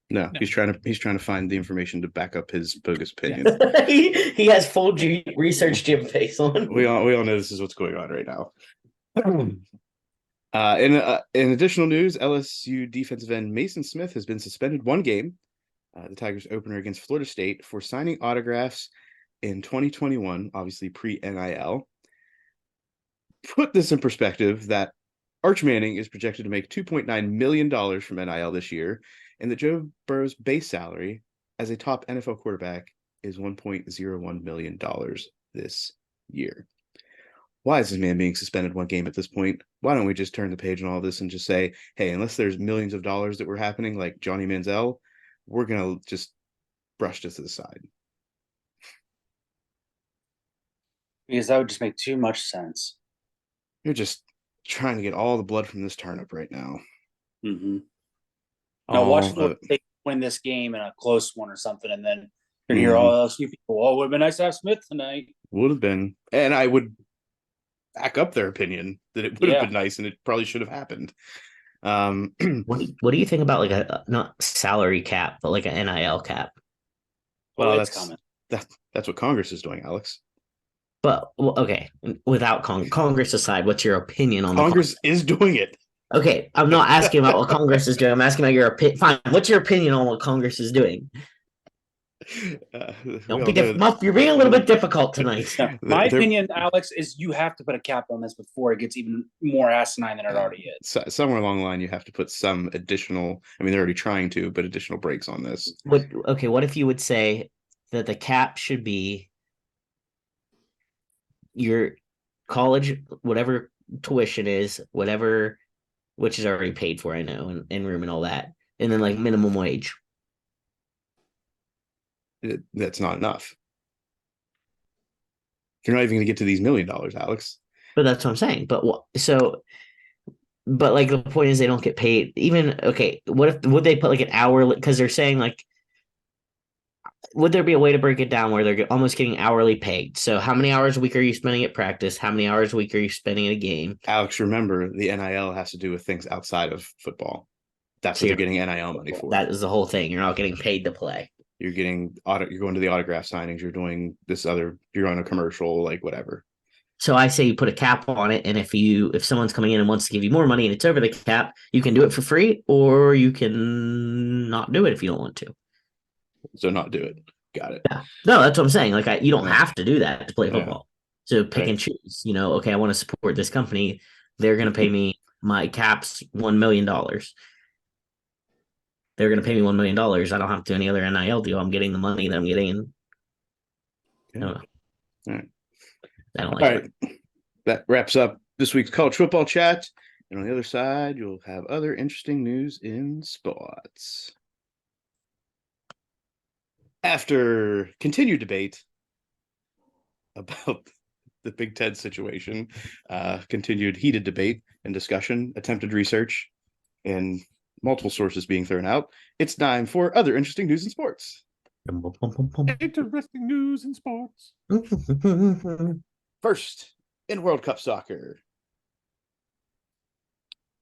No, he's trying to find the information to back up his bogus opinion. he has full research Jim face on. We all know this is what's going on right now. In additional news, LSU defensive end Mason Smith has been suspended one game, the Tigers opener against Florida State, for signing autographs in 2021, obviously pre-NIL. Put this in perspective, that Arch Manning is projected to make $2.9 million from NIL this year, and that Joe Burrow's base salary as a top NFL quarterback is $1.01 million this year. Why is this man being suspended one game at this point? Why don't we just turn the page on all this and just say, hey, unless there's millions of dollars that were happening like Johnny Manziel, we're going to just brush this to the side. Because that would just make too much sense. You're just trying to get all the blood from this turnip right now. Mm-hmm. Now watch Florida State win this game in a close one or something, and then you're hear all LSU people, oh, it would have been nice to have Smith tonight. Would have been. And I would back up their opinion that it would have been nice and it probably should have happened. What do you think about like a not salary cap, but like an NIL cap? Well, it's coming. That's what Congress is doing, Alex. But okay, without Congress aside, what's your opinion on Congress is doing it? Okay, I'm not asking about what Congress is doing. I'm asking about your opinion. Fine, what's your opinion on what Congress is doing? Don't be Muff, you're being a little bit difficult tonight. My opinion, Alex, is you have to put a cap on this before it gets even more asinine than it already is. Somewhere along the line, you have to put some additional. I mean, they're already trying to, but additional breaks on this. What if you would say that the cap should be your college, whatever tuition is, whatever, which is already paid for, I know, and room and all that, and then like minimum wage. That's not enough. You're not even going to get to these $1 million, Alex. But that's what I'm saying. But like the point is they don't get paid. Even okay, would they put like an hourly? Because they're saying like, would there be a way to break it down where they're almost getting hourly paid? So how many hours a week are you spending at practice? How many hours a week are you spending in a game? Alex, remember the NIL has to do with things outside of football. That's what you're getting NIL money for. That is the whole thing. You're not getting paid to play. You're getting you're going to the autograph signings. You're doing this other. You're on a commercial, like whatever. So I say you put a cap on it, and if someone's coming in and wants to give you more money and it's over the cap, you can do it for free, or you can not do it if you don't want to. So not do it. Got it. Yeah. No, that's what I'm saying. Like you don't Yeah. have to do that to play Yeah. football. So pick Right. and choose. Okay, I want to support this company. They're going to pay me my caps $1 million. They're going to pay me $1 million. I don't have to do any other NIL deal. I'm getting the money that I'm getting. And I don't know. All right. I don't All like right. That wraps up this week's college football chat. And on the other side, you'll have other interesting news in sports. After continued debate about the Big Ten situation, continued heated debate and discussion, attempted research, and multiple sources being thrown out, it's time for other interesting news in sports. Interesting news in sports. First, in World Cup soccer.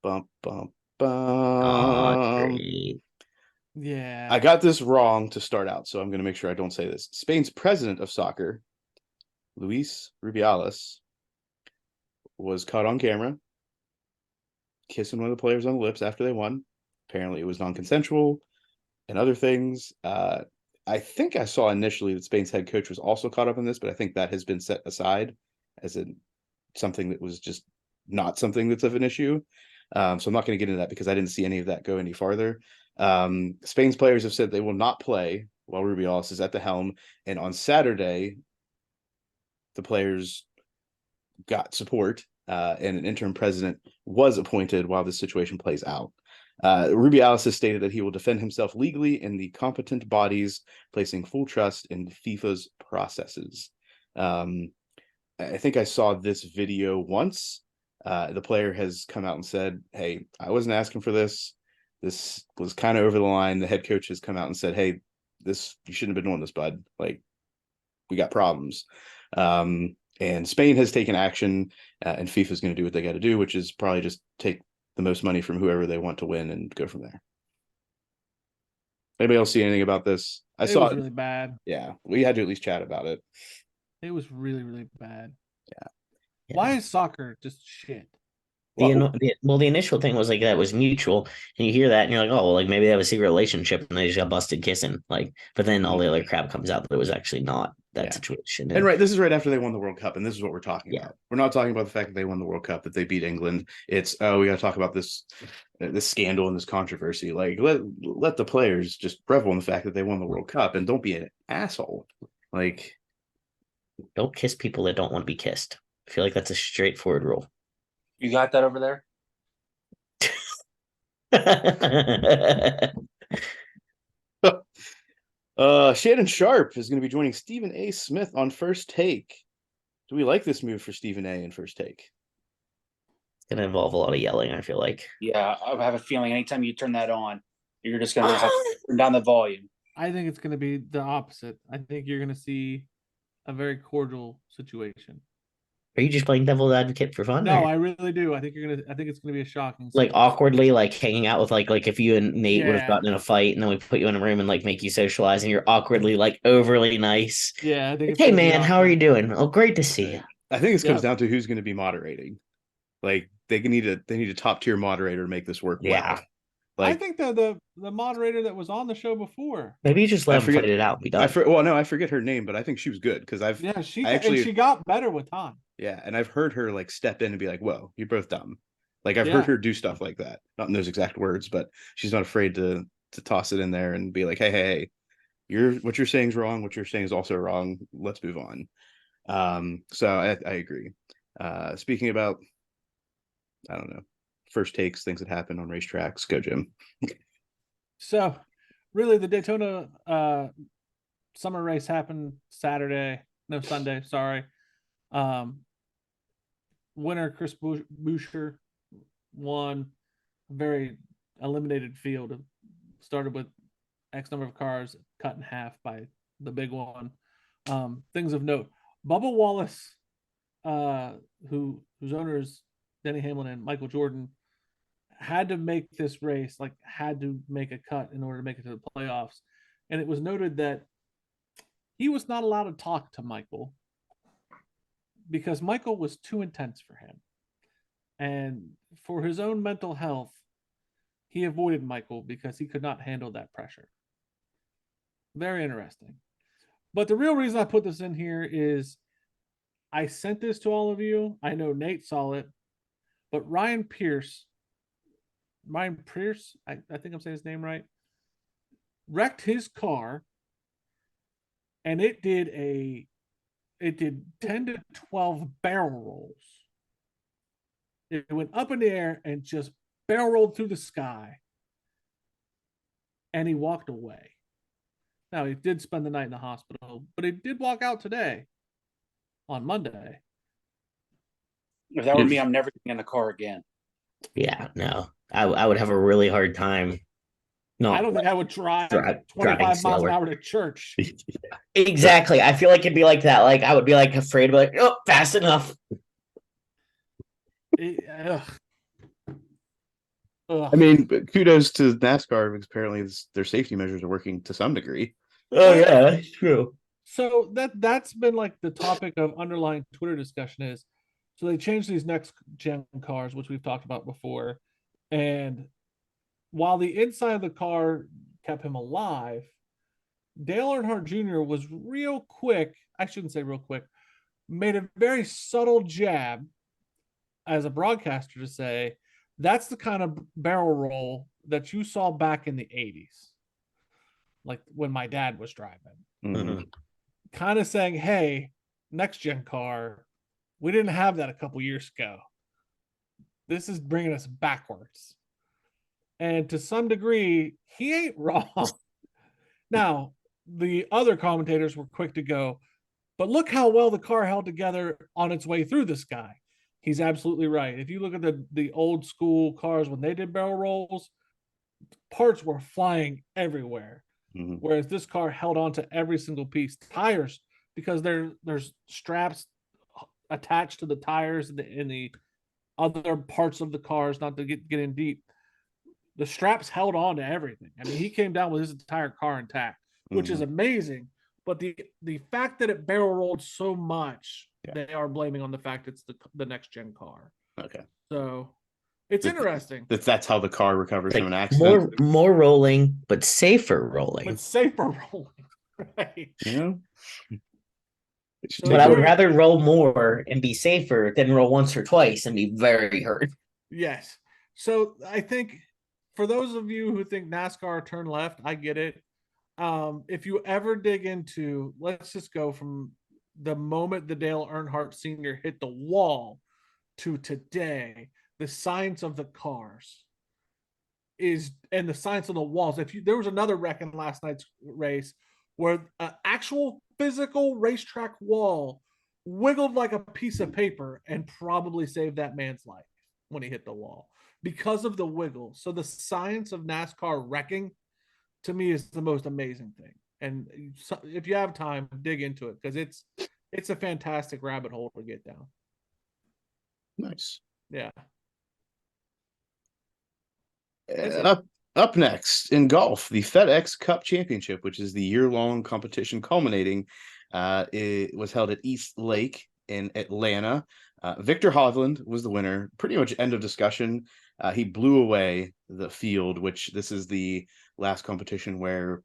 Bum, bum, bum. Yeah. I got this wrong to start out, so I'm going to make sure I don't say this. Spain's president of soccer, Luis Rubiales, was caught on camera kissing one of the players on the lips after they won. Apparently, it was non-consensual and other things. I think I saw initially that Spain's head coach was also caught up in this, but I think that has been set aside as in something that was just not something that's of an issue. So I'm not going to get into that because I didn't see any of that go any farther. Spain's players have said they will not play while Rubiales is at the helm. And on Saturday, the players got support and an interim president was appointed while this situation plays out. Rubiales has stated that he will defend himself legally in the competent bodies, placing full trust in FIFA's processes. I think I saw this video once. The player has come out and said, hey, I wasn't asking for this. This was kind of over the line. The head coach has come out and said, hey, this, you shouldn't have been doing this, bud. Like, we got problems. And Spain has taken action, and FIFA is going to do what they got to do, which is probably just take the most money from whoever they want to win and go from there. Anybody else see anything about this? I saw was it. really bad. Yeah, we had to at least chat about it. It was really, really bad. Yeah. Why is soccer just shit? The initial thing was like that was mutual, and you hear that, and you're like, oh, well, like maybe they have a secret relationship, and they just got busted kissing. Like, but then all the other crap comes out that it was actually not that situation. And right, this is right after they won the World Cup, and this is what we're talking Yeah. about. We're not talking about the fact that they won the World Cup, that they beat England. It's we got to talk about this scandal and this controversy. Like, let the players just revel in the fact that they won the World Cup, and don't be an asshole. Like, don't kiss people that don't want to be kissed. I feel like that's a straightforward rule. You got that over there? Shannon Sharp is going to be joining Stephen A. Smith on First Take. Do we like this move for Stephen A. in First Take? It's going to involve a lot of yelling, I feel like. Yeah, I have a feeling anytime you turn that on, you're just going to have to turn down the volume. I think it's going to be the opposite. I think you're going to see a very cordial situation. Are you just playing devil's advocate for fun? No, or? I really do. I think it's gonna be a shocking like situation. awkwardly like hanging out with like if you and Nate would have Yeah. gotten in a fight and then we put you in a room and like make you socialize and you're awkwardly like overly nice. Yeah, I think it's Hey gonna be man, how are awkward. you doing? Oh, great to see you. I think this comes Yeah. down to who's going to be moderating. Like, they need a top tier moderator to make this work Yeah. well. Like, I think the moderator that was on the show before. Maybe you just I let him forget- fight it out and be done. I forget her name, but I think she was good because Yeah, she actually got better with time. yeah, and I've heard her like step in and be like, "Whoa, you're both dumb." Like, I've Yeah. heard her do stuff like that, not in those exact words, but she's not afraid to toss it in there and be like, "Hey, what you're saying is wrong. What you're saying is also wrong. Let's move on." So I agree. Speaking about, I don't know, first takes, things that happen on racetracks. Go, Jim. So, really, the Daytona summer race happened Sunday. Sorry. Winner Chris Buescher won a very eliminated field. It started with X number of cars cut in half by the big one. Things of note: Bubba Wallace, whose owners Denny Hamlin and Michael Jordan, had to make this race, like had to make a cut in order to make it to the playoffs. And it was noted that he was not allowed to talk to Michael because Michael was too intense for him. And for his own mental health, he avoided Michael because he could not handle that pressure. Very interesting. But the real reason I put this in here is I sent this to all of you. I know Nate saw it, but Ryan Pierce, I think I'm saying his name right, wrecked his car, and it did 10 to 12 barrel rolls. It went up in the air and just barrel rolled through the sky, and he walked away. Now, he did spend the night in the hospital, but he did walk out today on Monday. If that were me, I'm never getting in the car again. Yeah, no, I would have a really hard time. No, I don't think I would drive driving 25 miles slower. an hour to church. Exactly. I feel like it'd be like that. Like I would be like afraid to be like, oh, fast enough. Ugh. I mean, but kudos to NASCAR because apparently their safety measures are working to some degree. Oh yeah, that's true. So that's been like the topic of underlying Twitter discussion is, so they changed these next gen cars, which we've talked about before, and while the inside of the car kept him alive, Dale Earnhardt Jr. was real quick. I shouldn't say real quick, made a very subtle jab as a broadcaster to say, that's the kind of barrel roll that you saw back in the 80s, like when my dad was driving. Mhm. Kind of saying, hey, next gen car, we didn't have that a couple years ago. This is bringing us backwards. And to some degree, he ain't wrong. Now, the other commentators were quick to go, but look how well the car held together on its way through the sky. He's absolutely right. If you look at the old school cars when they did barrel rolls, parts were flying everywhere. Mhm. Whereas this car held on to every single piece. Tires, because there's straps attached to the tires in the other parts of the cars, not to get in deep. The straps held on to everything. I mean, he came down with his entire car intact, which is amazing. But the fact that it barrel rolled so much, they are blaming on the fact it's the next gen car. Okay. So it's interesting. That's how the car recovers from an Like accident. more rolling, but safer rolling. But safer rolling. Right. You know? It should So But take I would away- rather roll more and be safer than roll once or twice and be very hurt. Yes. So I think for those of you who think NASCAR turn left, I get it. If you ever dig into, let's just go from the moment the Dale Earnhardt Sr. hit the wall to today, the science of the cars and the science of the walls. There was another wreck in last night's race where an actual physical racetrack wall wiggled like a piece of paper and probably saved that man's life when he hit the wall because of the wiggle. So the science of NASCAR wrecking, to me, is the most amazing thing. And if you have time, dig into it because it's a fantastic rabbit hole to get down. Nice. Yeah. Up next in golf, the FedEx Cup Championship, which is the year-long competition culminating, it was held at East Lake in Atlanta. Victor Hovland was the winner. Pretty much end of discussion. He blew away the field, which this is the last competition where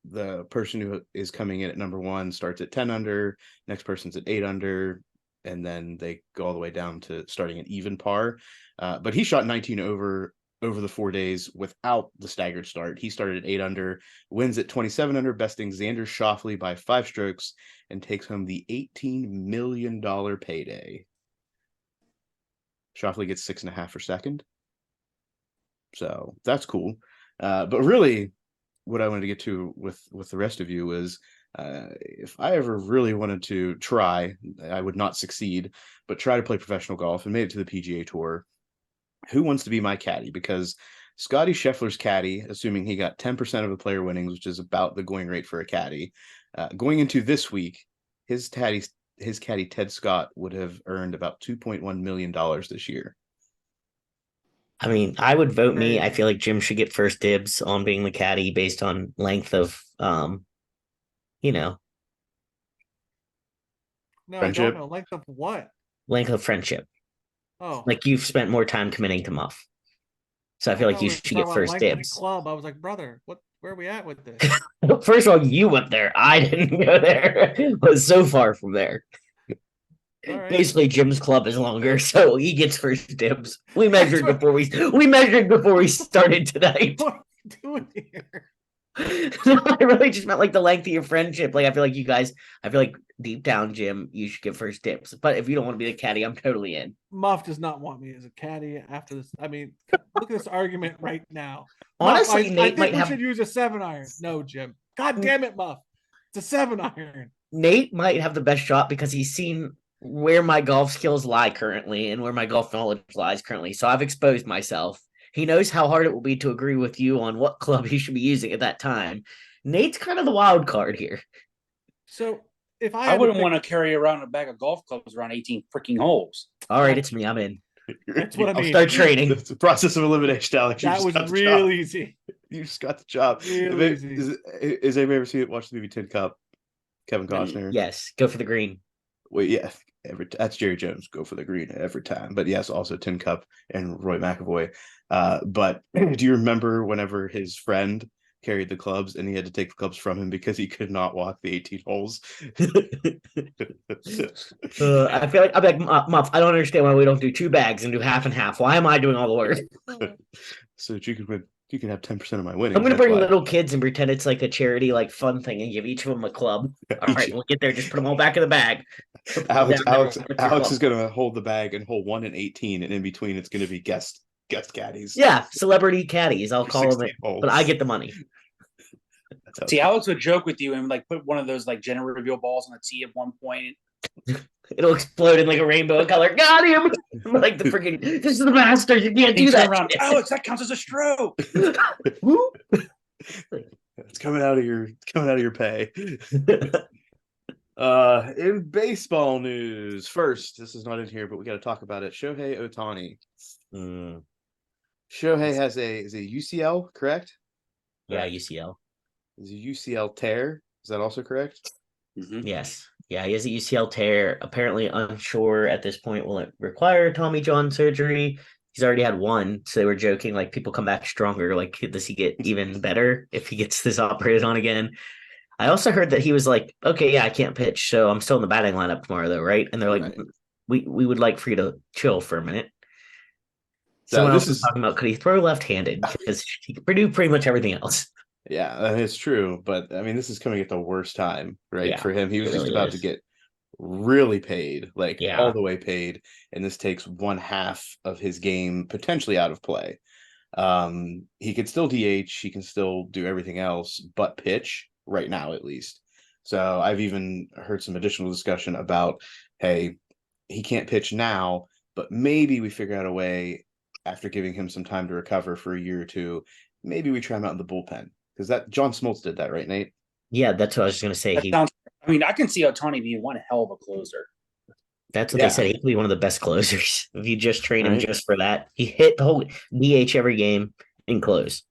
the person who is coming in at number one starts at 10 under, next person's at 8 under, and then they go all the way down to starting at even par. But he shot 19 over the 4 days without the staggered start. He started at 8 under, wins at 27 under, besting Xander Schauffele by 5 strokes, and takes home the $18 million payday. Schauffele gets 6.5 for second. So that's cool. But really, what I wanted to get to with the rest of you was, if I ever really wanted to try, I would not succeed, but try to play professional golf and made it to the PGA Tour, who wants to be my caddy? Because Scotty Scheffler's caddy, assuming he got 10% of the player winnings, which is about the going rate for a caddy, going into this week, his caddy Ted Scott would have earned about $2.1 million this year. I mean, I would vote me. I feel like Jim should get first dibs on being the caddy based on length of, No, I Friendship? don't know. Length of what? Length of friendship. Oh, Like you've spent more time committing to Muff. So I feel I like thought you we were should talking get about first length of dibs. club. I was like, brother, where are we at with this? First of all, you went there. I didn't go there. But so far from there. All right. Basically, Jim's club is longer, so he gets first dibs. We That's measured what- before we started tonight. What are you doing here? No, I really just meant like the length of your friendship. Like I feel like deep down, Jim, you should get first dibs. But if you don't want to be the caddy, I'm totally in. Muff does not want me as a caddy after this. I mean, look at this argument right now. Honestly, Muff, I Nate think might we have should use a 7-iron. No, Jim. God damn it, Muff. It's a 7-iron. Nate might have the best shot because he's seen where my golf skills lie currently and where my golf knowledge lies currently. So I've exposed myself. He knows how hard it will be to agree with you on what club he should be using at that time. Nate's kind of the wild card here. So if I, I had to wouldn't pick- want to carry around a bag of golf clubs around 18 freaking holes. All right, it's me. I'm in. That's what I I'll mean. start training. It's a process of elimination, Alex. You That just was got the real job. easy. You just got the job. Real Is, easy. is anybody ever seen it? Watch the movie Tin Cup? Kevin Costner. Yes, go for the green. Wait, yeah. That's Jerry Jones. Go for the green every time. But yes, also Tin Cup and Roy McAvoy. But do you remember whenever his friend carried the clubs and he had to take the clubs from him because he could not walk the 18 holes? I feel like I'm like Muff. I don't understand why we don't do 2 bags and do half and half. Why am I doing all the work? So that you can win. You can have 10% of my winnings. I'm gonna that's bring why. little kids and pretend it's like a charity, like fun thing, and give each of them a club. All right, we'll get there. Just put them all back in the bag. Alex, Down there, Alex, what's your Alex club? is going to hold the bag and hold 1 and 18, and in between it's going to be guest caddies. Yeah, celebrity caddies. I'll For call them 16 it, holes. but I get the money. That's how- See, Alex would joke with you and like put one of those like gender reveal balls on the tee at one point. It'll explode in like a rainbow color. Got him! Like the freaking. This is the master. You can't And do you turn that. around, Alex, that counts as a stroke. Woo. It's coming out of your pay. In baseball news, first, this is not in here, but we got to talk about it. Shohei Ohtani. Mm, Shohei is a UCL, correct? yeah, UCL. Is a UCL tear. Is that also correct? Mhm. Yes. Yeah, he has a UCL tear. Apparently unsure at this point will it require Tommy John surgery. He's already had one, so they were joking like people come back stronger. Like, does he get even better if he gets this operated on again? I also heard that he was like, okay, yeah, I can't pitch, so I'm still in the batting lineup tomorrow, though, right? And they're like, Right. we would like for you to chill for a minute. So Someone this else was is- talking about could he throw left-handed because he could do pretty much everything else. Yeah, that is true. But I mean, this is coming at the worst time, right? Yeah, For him, he was it just really about to is. get really paid, like Yeah. all the way paid, and this takes 1/2 of his game potentially out of play. He can still DH, he can still do everything else but pitch right now, at least. So I've even heard some additional discussion about, hey, he can't pitch now, but maybe we figure out a way after giving him some time to recover for a year or two. Maybe we try him out in the bullpen because that John Smoltz did that, right, Nate? Yeah, that's what I was going to say. That sounds, I mean, I can see Ohtani being one hell of a closer. That's what Yeah. they said. He could be one of the best closers if you just train him Right. just for that. He hit the whole DH every game and close.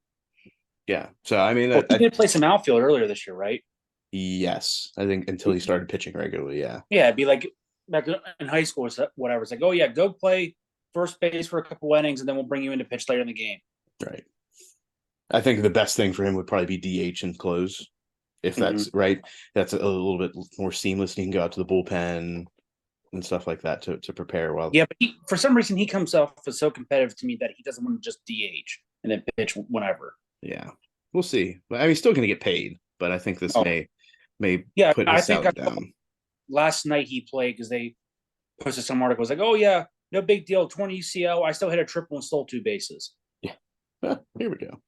Yeah. So I mean, Well, he did play some outfield earlier this year, right? yes, I think until he started pitching regularly. Yeah. Yeah, it'd be like back in high school or whatever. It's like, oh yeah, go play first base for a couple innings, and then we'll bring you in to pitch later in the game. Right. I think the best thing for him would probably be DH and close. If that's right, that's a little bit more seamless. He can go out to the bullpen and stuff like that to prepare while. Yeah, but for some reason he comes off as so competitive to me that he doesn't want to just DH and then pitch whenever. Yeah. We'll see. But I mean, he's still going to get paid, but I think this Oh. may Yeah, put I his think salary I saw down. last night he played because they posted some articles like, oh yeah, no big deal, 20 UCL. I still hit a triple and stole 2 bases. Here we go.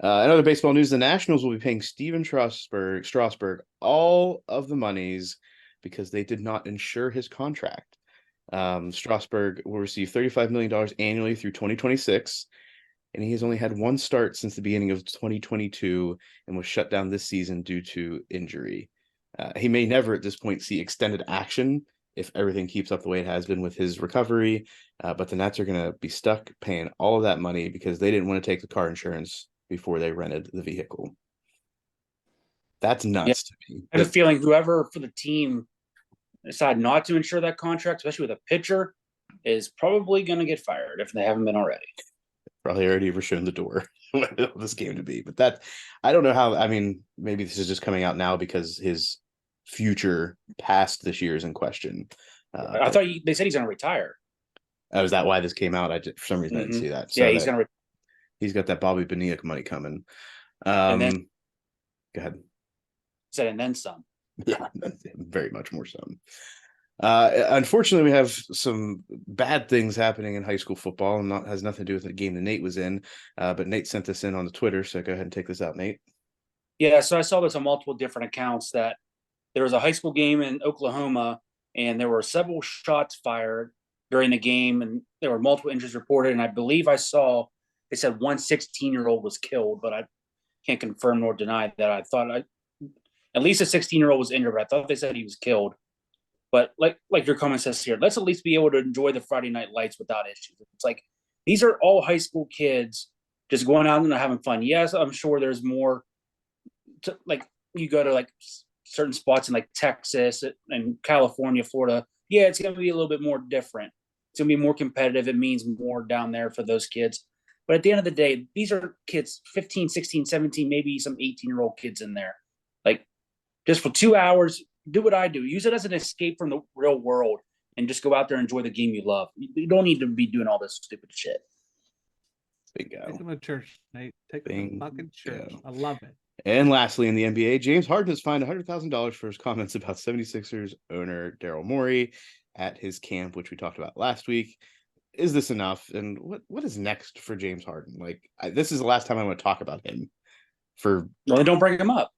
In other baseball news, the Nationals will be paying Steven Strasburg all of the monies because they did not insure his contract. Strasburg will receive $35 million annually through 2026, and he has only had one start since the beginning of 2022 and was shut down this season due to injury. He may never at this point see extended action if everything keeps up the way it has been with his recovery, but the Nats are going to be stuck paying all of that money because they didn't want to take the car insurance before they rented the vehicle. That's nuts to me. I have a feeling whoever for the team decide not to insure that contract, especially with a pitcher, is probably going to get fired if they haven't been already. Probably already ever shown the door of this game to be. But that, I don't know how. I mean, maybe this is just coming out now because his future past this year is in question. I thought they said he's going to retire. Oh, is that why this came out? For some reason I didn't see that. So yeah, he's going to. He's got that Bobby Bonilla money coming. And then, go ahead. Said and then some. Yeah, very much more so. Unfortunately, we have some bad things happening in high school football, and has nothing to do with the game that Nate was in. But Nate sent this in on the Twitter, so go ahead and take this out, Nate. Yeah, so I saw this on multiple different accounts that there was a high school game in Oklahoma, and there were several shots fired during the game, and there were multiple injuries reported. And I believe I saw they said one 16-year-old was killed, but I can't confirm nor deny that. I thought at least a 16-year-old was injured, but I thought they said he was killed. But like your comment says here, let's at least be able to enjoy the Friday night lights without issues. It's like these are all high school kids just going out and having fun. Yes, I'm sure there's more. Like you go to like certain spots in like Texas and California, Florida. Yeah, it's going to be a little bit more different. It's going to be more competitive. It means more down there for those kids. But at the end of the day, these are kids 15, 16, 17, maybe some 18-year-old kids in there. Like just for 2 hours, do what I do. Use it as an escape from the real world and just go out there and enjoy the game you love. You don't need to be doing all this stupid shit. Take them to church, Nate. Take them to fucking church. I love it. And lastly, in the NBA, James Harden has fined $100,000 for his comments about 76ers owner Daryl Morey at his camp, which we talked about last week. Is this enough? And what is next for James Harden? Like, this is the last time I want to talk about him. Well, then don't bring him up.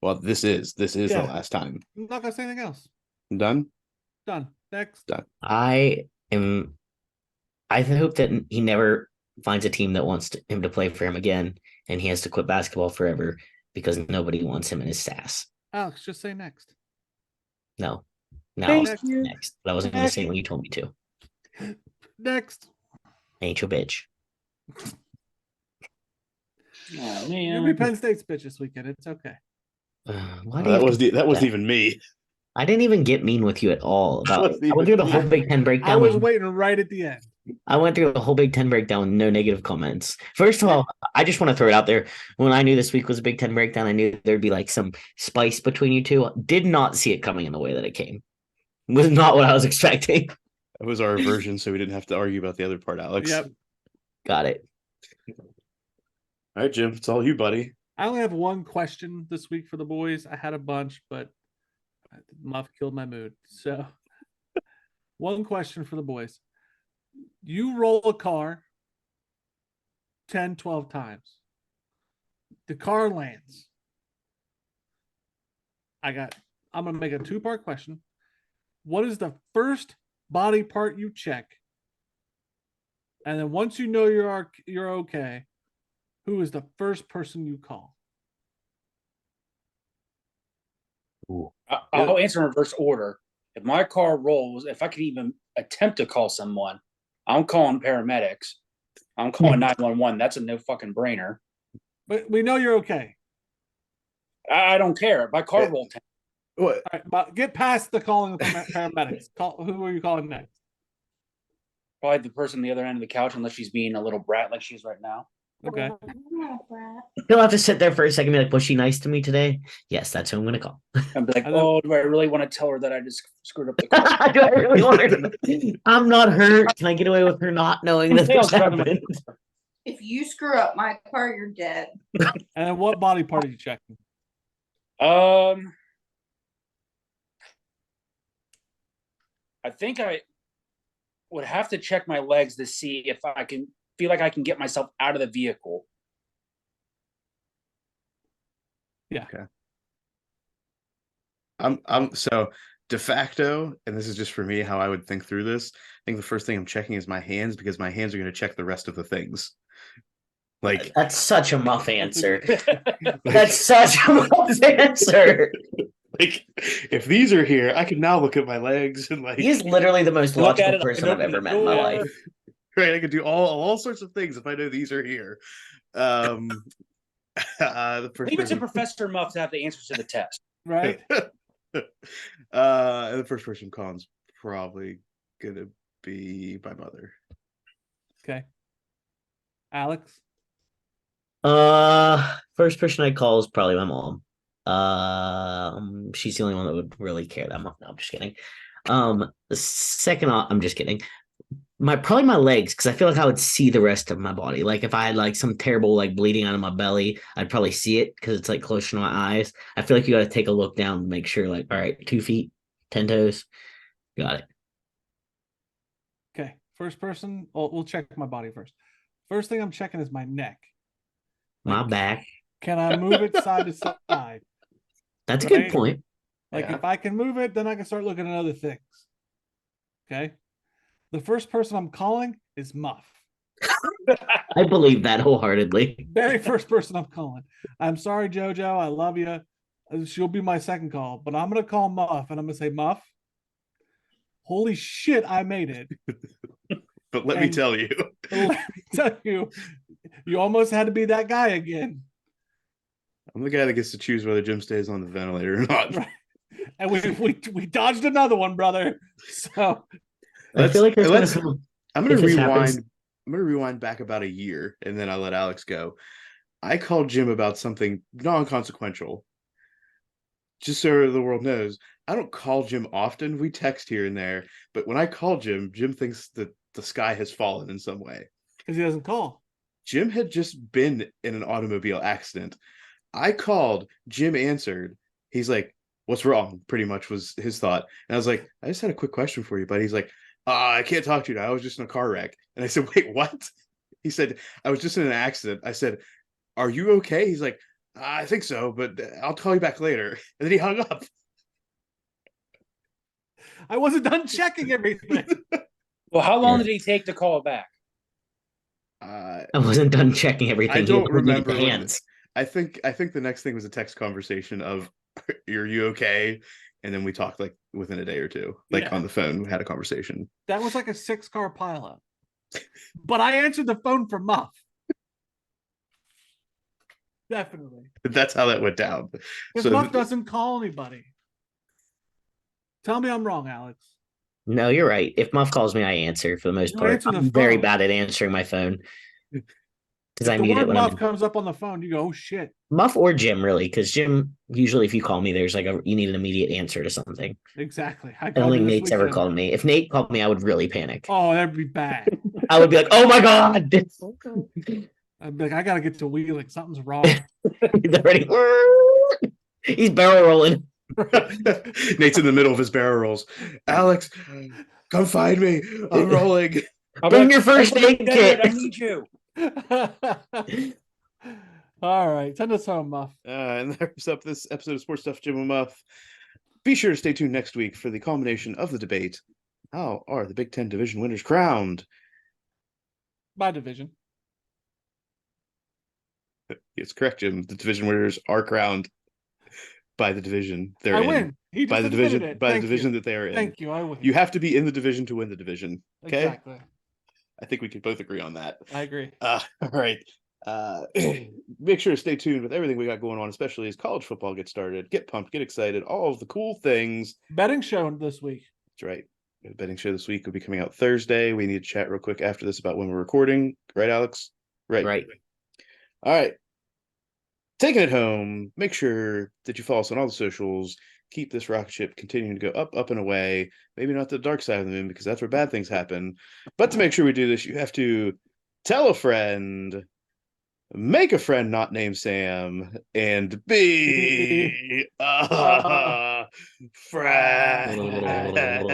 Well, this is the last time. I'm not gonna say anything else. Done. Next. Done. I hope that he never finds a team that wants him to play for him again, and he has to quit basketball forever because nobody wants him in his sass. Alex, just say next. No. Next. But I wasn't going to say it when you told me to. Next. Ain't your bitch. Oh man, You'll be Penn State's bitch this weekend. It's okay. That wasn't even me. I didn't even get mean with you at all. I went through the whole Big Ten breakdown. I was waiting right at the end. I went through the whole Big Ten breakdown with no negative comments. First of all, I just want to throw it out there. When I knew this week was a Big Ten breakdown, I knew there'd be like some spice between you two. Did not see it coming in the way that it came. Was not what I was expecting. That was our version, so we didn't have to argue about the other part, Alex. Yep. Got it. All right, Jim, it's all you, buddy. I only have one question this week for the boys. I had a bunch, but Muff killed my mood. So, one question for the boys. You roll a car 10, 12 times. The car lands. I'm going to make a two-part question. What is the first body part you check? And then once you know you're okay, who is the first person you call? I'll answer in reverse order. If my car rolls, if I could even attempt to call someone, I'm calling paramedics. I'm calling 911. That's a no fucking brainer. But we know you're okay. I don't care. My car rolled. What? All right, but get past the calling of paramedics. Who are you calling next? Probably the person on the other end of the couch, unless she's being a little brat like she's right now. Okay. You'll have to sit there for a second and be like, was she nice to me today? Yes, that's who I'm going to call. And be like, oh, do I really want to tell her that I just screwed up the car? Do I really want her to? I'm not hurt. Can I get away with her not knowing that this happened? If you screw up my car, you're dead. And what body part are you checking? I think I would have to check my legs to see if I can feel like I can get myself out of the vehicle. Yeah. Okay. I'm so de facto, and this is just for me how I would think through this. I think the first thing I'm checking is my hands, because my hands are going to check the rest of the things. Like, that's such a muff answer. That's such a muff answer. Like, if these are here, I can now look at my legs and like. He is literally the most Look at logical it, person look I've at ever the met in my door. life. Right, I could do all sorts of things if I know these are here. The first Leave it to person, Professor Muff to have the answers to the test. Right? And the first person I'm calling is probably gonna be my mother. Okay. Alex. First person I call is probably my mom. She's the only one that would really care that much. No, I'm just kidding. The second, I'm just kidding. Probably my legs, because I feel like I would see the rest of my body. Like if I had like some terrible like bleeding out of my belly, I'd probably see it because it's like close to my eyes. I feel like you got to take a look down to make sure. Like, all right, 2 feet, 10 toes, got it. Okay. First person. We'll check my body first. First thing I'm checking is my neck. My Like, back. Can I move it side to side? That's a Right? good point. Like Yeah. if I can move it, then I can start looking at other things. Okay. The first person I'm calling is Muff. I believe that wholeheartedly. Very first person I'm calling. I'm sorry, JoJo. I love you. She'll be my second call, but I'm gonna call Muff and I'm gonna say, Muff, holy shit, I made it. But let me And- tell you, Let me tell you, you almost had to be that guy again. I'm the guy that gets to choose whether Jim stays on the ventilator or not. Right. And we dodged another one, brother. So I feel like there's let's- gonna I'm gonna If this rewind. happens- I'm gonna rewind back about a year, and then I'll let Alex go. I called Jim about something non-consequential. Just so the world knows, I don't call Jim often. We text here and there, but when I call Jim, Jim thinks that the sky has fallen in some way. because he doesn't call. Jim had just been in an automobile accident. I called, Jim answered. He's like, "What's wrong?" Pretty much was his thought. And I was like, "I just had a quick question for you," but he's like, I can't talk to you now. I was just in a car wreck. And I said, "Wait, what?" He said, "I was just in an accident." I said, "Are you okay?" He's like, "I think so, but I'll call you back later." And then he hung up. I wasn't done checking everything. Well, how long Yeah. did he take to call back? Uh, I wasn't done checking everything. I He don't had to get remember the what- hands. I think the next thing was a text conversation of, "Are you okay?" And then we talked like within a day or two, like Yeah. on the phone, we had a conversation. That was like a 6-car pileup. But I answered the phone for Muff. Definitely. That's how that went down. Because So Muff doesn't call anybody. Tell me I'm wrong, Alex. No, you're right. If Muff calls me, I answer for the most You part. answer the I'm very phone. bad at answering my phone because I The mute it word when Muff I'm comes up on the phone, you go, oh shit. Muff or Jim, really, because Jim usually, if you call me, there's like you need an immediate answer to something. Exactly. I don't think Nate's ever called me. If Nate called me, I would really panic. Oh, that'd be bad. I would be like, "Oh my god!" I'd be like, I gotta get to wheeling. Something's wrong. He's already. He's barrel rolling. Nate's in the middle of his barrel rolls. "Alex, come find me. I'm rolling." Bring your first "Hey, aid Dad, I kit. need you." All right. Send us home, Muff. And that wraps up this episode of Sports Stuff Jim and Muff. Be sure to stay tuned next week for the culmination of the debate. How are the Big Ten division winners crowned? By division. It's correct, Jim. The division winners are crowned by the division they're I in. win. He By the just admitted division, it. by the Thank division you. that they are in. Thank you. I win. You have to be in the division to win the division. Okay, Exactly. I think we could both agree on that. I agree. All right. Make sure to stay tuned with everything we got going on, especially as college football gets started. Get pumped, get excited, all of the cool things. Betting show this week. That's right. The betting show this week will be coming out Thursday. We need to chat real quick after this about when we're recording. Right, Alex? Right. All right. Taking it home. Make sure that you follow us on all the socials. Keep this rocket ship continuing to go up, up, and away. Maybe not the dark side of the moon, because that's where bad things happen. But to make sure we do this, you have to tell a friend, make a friend not named Sam, and be a friend.